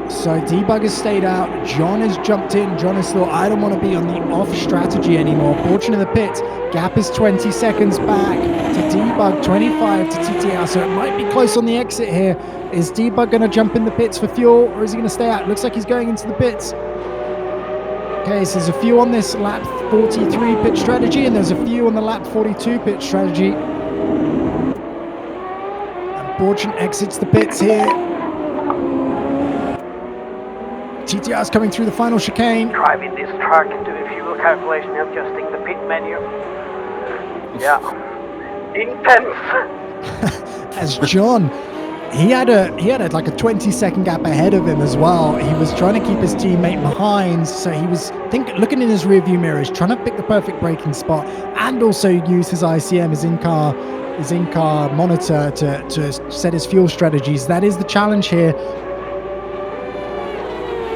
So Debug has stayed out. Jon has jumped in. Jon has thought, I don't want to be on the off strategy anymore. Brauchen in the pits. Gap is 20 seconds back to Debug, 25 to TTR. So it might be close on the exit here. Is Debug going to jump in the pits for fuel, or is he going to stay out? Looks like he's going into the pits. Okay, so there's a few on this lap 43 pit strategy, and there's a few on the lap 42 pit strategy. Brauchen exits the pits here. TTR's coming through the final chicane. Driving this truck and doing fuel calculation, adjusting the pit menu. Yeah. Intense. As Jon, he had like a 20-second gap ahead of him as well. He was trying to keep his teammate behind, so he was looking in his rearview mirrors, trying to pick the perfect braking spot, and also use his ICM, his in-car monitor to set his fuel strategies. That is the challenge here.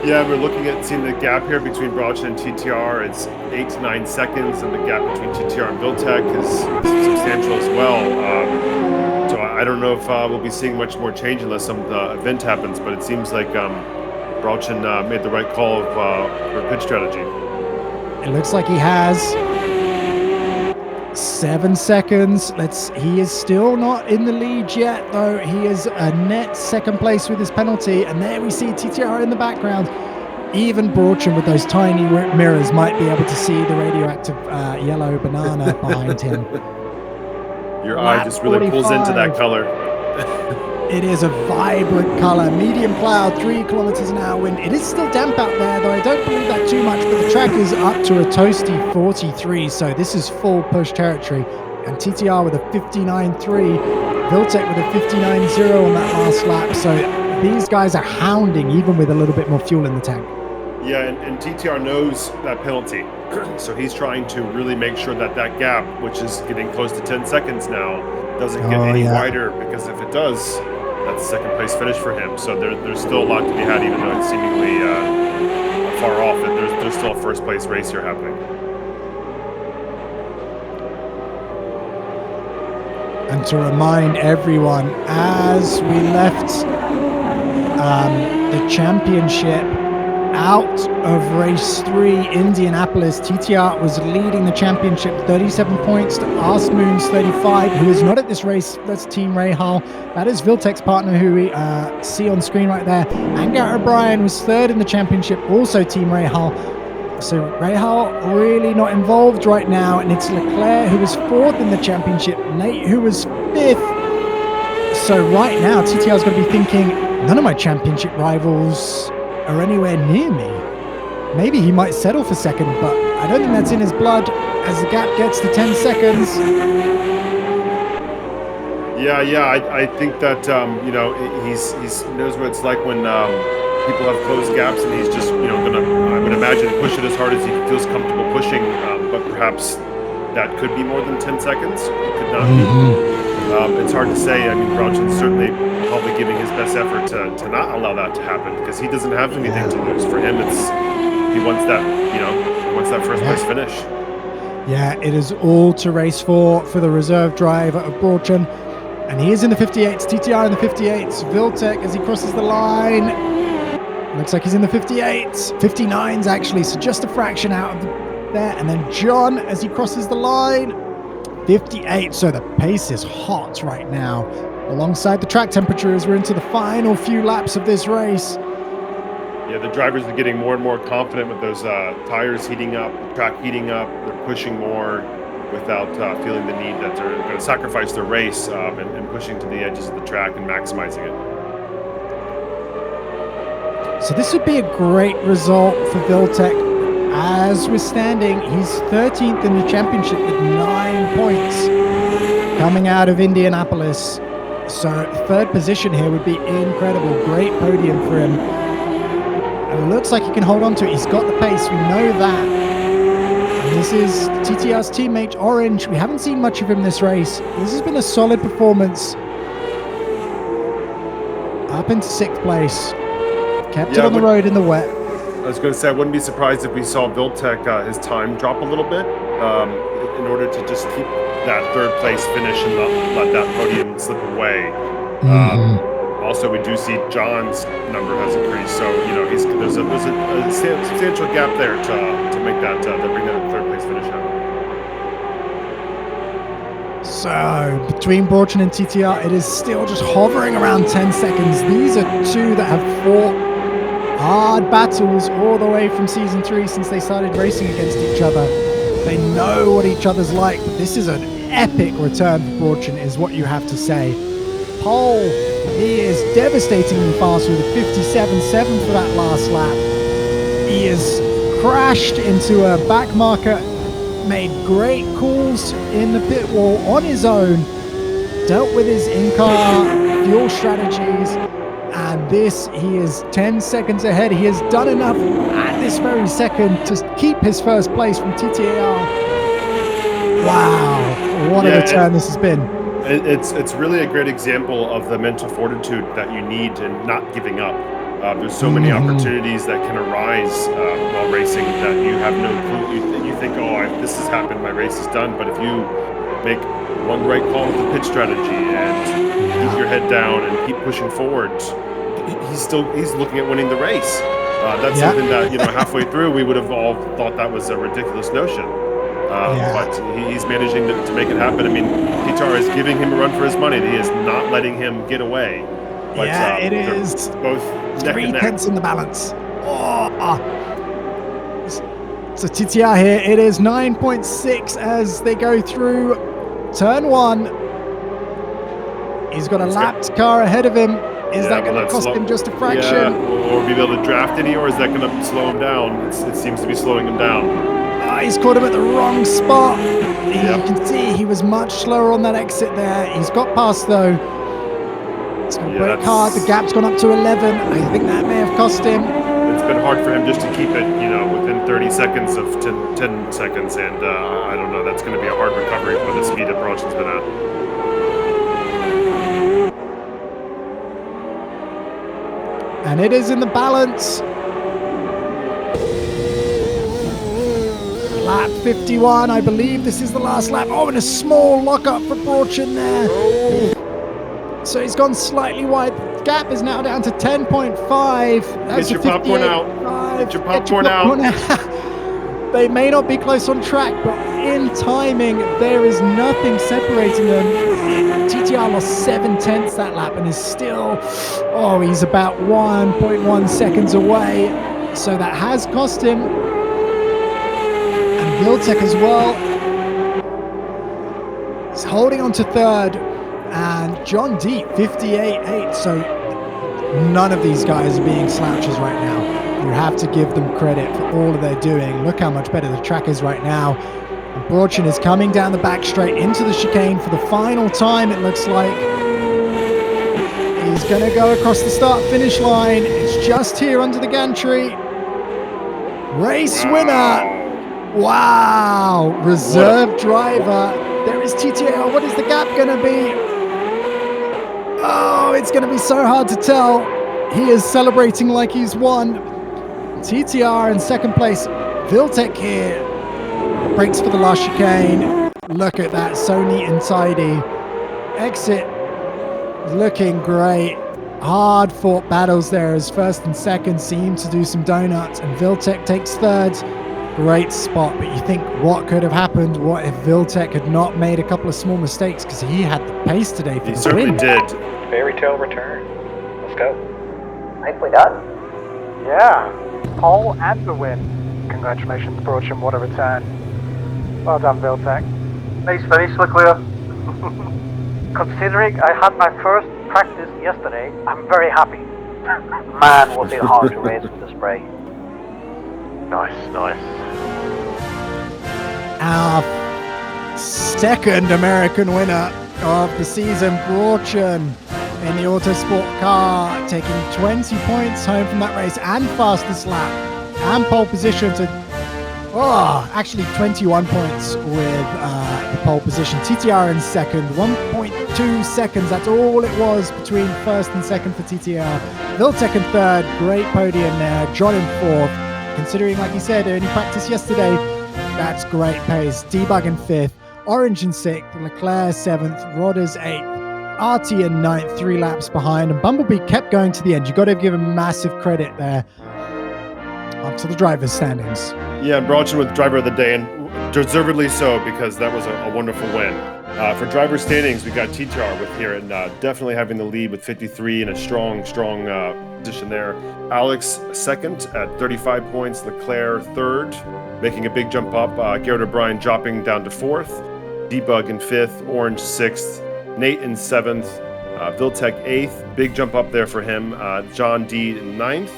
Yeah, we're looking at seeing the gap here between Brauchen and TTR. It's 8 to 9 seconds, and the gap between TTR and Viltech is substantial as well. So I don't know if we'll be seeing much more change unless some event happens, but it seems like Brauchen made the right call for pitch strategy. It looks like he has 7 seconds. He is still not in the lead yet, though. He is a net second place with his penalty, and there we see TTR in the background. Even Brauchen with those tiny mirrors might be able to see the radioactive yellow banana behind him. Your eye just really 45. Pulls into that color. It is a vibrant color. Medium cloud, 3 kilometers an hour wind. It is still damp out there, though I don't believe that too much, but the track is up to a toasty 43, so this is full push territory. And TTR with a 59.3, Vltech with a 59.0 on that last lap, so these guys are hounding even with a little bit more fuel in the tank. Yeah, and TTR knows that penalty, so he's trying to really make sure that gap, which is getting close to 10 seconds now, doesn't get any wider, because if it does, that's a second place finish for him. So there's still a lot to be had, even though it's seemingly far off. There's still a first place race here happening. And to remind everyone, as we left the championship out of race 3, Indianapolis, TTR was leading the championship 37 points to Arsmoon's 35, who is not at this race. That's Team Rahal. That is Viltech's partner, who we see on screen right there. And Garrett O'Brien was 3rd in the championship, also Team Rahal. So Rahal really not involved right now, and it's LeClair who was 4th in the championship, Nate who was 5th. So right now, TTR's going to be thinking, none of my championship rivals are anywhere near me. Maybe he might settle for 2nd, but I don't think that's in his blood as the gap gets to 10 seconds. Yeah, I think that he knows what it's like when people have closed gaps, and he's just gonna, I would imagine, push it as hard as he feels comfortable pushing, but perhaps that could be more than 10 seconds. It could not be. It's hard to say. I mean, Brauchen's certainly probably giving his best effort to not allow that to happen, because he doesn't have anything to lose. For him, he wants that first place finish. Yeah, it is all to race for the reserve driver of Brauchen, and he is in the 58s. TTR in the 58s. Vltech as he crosses the line. Looks like he's in the 58s, 59s actually, so just a fraction out of there. And then Jon as he crosses the line. 58, so the pace is hot right now alongside the track temperature as we're into the final few laps of this race. Yeah, the drivers are getting more and more confident with those tires heating up, the track heating up. They're pushing more without feeling the need that they're going to sacrifice their race and pushing to the edges of the track and maximizing it. So this would be a great result for Vltech. As we're standing, he's 13th in the championship with 9 points coming out of Indianapolis. So 3rd position here would be incredible. Great podium for him. It looks like he can hold on to it. He's got the pace. We know that. And this is TTR's teammate, Orange. We haven't seen much of him this race. This has been a solid performance. Up into 6th place. Kept it on the road in the wet. I was going to say, I wouldn't be surprised if we saw Vltech, his time drop a little bit in order to just keep that 3rd place finish and not let that podium slip away. Also, we do see Jon's number has increased, so there's a substantial gap there to make that to bring that 3rd place finish out. So between Brauchen and TTR, it is still just hovering around 10 seconds. These are two that have fought hard battles all the way from season 3 since they started racing against each other. They know what each other's like, but this is an epic return for Brauchen, is what you have to say. Pole, he is devastatingly fast with a 57.7 for that last lap. He has crashed into a back marker, made great calls in the pit wall on his own, dealt with his in-car fuel strategies, and he is 10 seconds ahead. He has done enough at this very second to keep his first place from TTAR. Wow, what a return this has been. It's really a great example of the mental fortitude that you need in not giving up. There's so many opportunities that can arise while racing that you have no clue. You think, this has happened, my race is done. But if you make one right call with the pitch strategy and keep your head down and keep pushing forward, he's looking at winning the race. That's something that, halfway through we would have all thought that was a ridiculous notion. But he's managing to make it happen. I mean, TTAR is giving him a run for his money. He is not letting him get away. But, it is both 3/10 in the balance. So TTR here, it is 9.6 as they go through turn 1. He's got a lapped car ahead of him. Is that going to cost him just a fraction? Or be able to draft any, or is that going to slow him down? It seems to be slowing him down. He's caught him at the wrong spot. You can see he was much slower on that exit there. He's got past though. He's going to brake hard. The gap's gone up to 11. I think that may have cost him. It's been hard for him just to keep it, within 30 seconds of 10 seconds. And I don't know, that's going to be a hard recovery for the speed that Brauchen's been at. And it is in the balance. Lap 51, I believe this is the last lap. And a small lockup for Brauchen there. So he's gone slightly wide. The gap is now down to 10.5. Get your popcorn out. Get your popcorn out. They may not be close on track, but in timing, there is nothing separating them. TTR lost 7/10 that lap and is still, he's about 1.1 seconds away. So that has cost him. And Vltech as well. He's holding on to third. And Jon D, 58.8. So none of these guys are being slouches right now. You have to give them credit for all that they're doing. Look how much better the track is right now. And Brauchen is coming down the back straight into the chicane for the final time, it looks like. He's going to go across the start-finish line. It's just here under the gantry. Race winner. Wow. Reserve driver. There is TTAR. What is the gap going to be? It's going to be so hard to tell. He is celebrating like he's won. TTR in second place. Vltech here. Breaks for the last chicane. Look at that. So neat and tidy. Exit looking great. Hard fought battles there as first and second seem to do some donuts. And Vltech takes third. Great spot. But you think, what could have happened? What if Vltech had not made a couple of small mistakes? Because he had the pace today for the win. He certainly did. Fairy tale return. Let's go. Nicely done. Yeah, pole and the win. Congratulations, Brauchen, what a return. Well done, Viltech. Nice finish, LeClair. Considering I had my first practice yesterday, I'm very happy. Man, was it hard to race with the spray. Nice. Our second American winner of the season, Brauchen, in the Autosport car, taking 20 points home from that race and fastest lap and pole position to, actually 21 points with the pole position. TTR in second, 1.2 seconds. That's all it was between first and second for TTR. Vltech in third, great podium there. Jon in fourth. Considering, like you said, only practiced yesterday, that's great pace. Debug in fifth, Orange in sixth, LeClair seventh, Rodders eighth, Arty in ninth, 3 laps behind, and BumblB kept going to the end. You've got to give him massive credit there. Up to the driver's standings. Yeah, Brauchen with driver of the day, and deservedly so, because that was a wonderful win. For driver standings, we got TTAR with here and definitely having the lead with 53 and a strong position there. Alex second at 35 points, LeClair third, making a big jump up. Garrett O'Brien dropping down to fourth, Debug in fifth, Orange sixth, Nate in seventh, Vltech eighth, big jump up there for him. Jon D in ninth,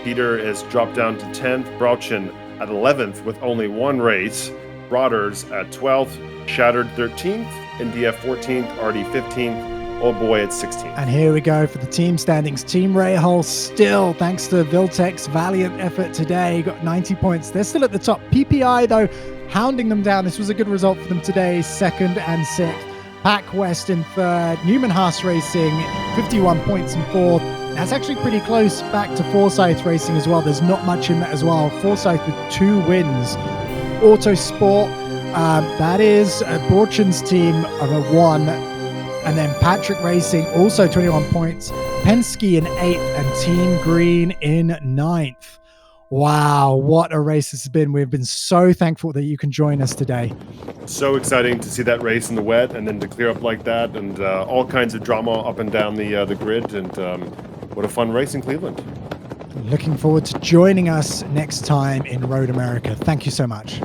Peter has dropped down to 10th, Brauchen at 11th with only one race, Rodders at 12th, Shattered 13th, NDF 14th, Arty 15th, Old Boy at 16th. And here we go for the team standings. Team Rahal still, thanks to Vltech's valiant effort today, got 90 points. They're still at the top. PPI, though, hounding them down. This was a good result for them today, second and sixth. Pac West in third. Newman Haas Racing, 51 points in fourth. That's actually pretty close back to Forsyth Racing as well. There's not much in that as well. Forsyth with 2 wins. Autosport, that is Brauchens' team of a 1. And then Patrick Racing, also 21 points. Penske in 8th and Team Green in 9th. Wow, what a race this has been. We've been so thankful that you can join us today. So exciting to see that race in the wet and then to clear up like that, and all kinds of drama up and down the grid, and what a fun race in Cleveland. Looking forward to joining us next time in Road America. Thank you so much.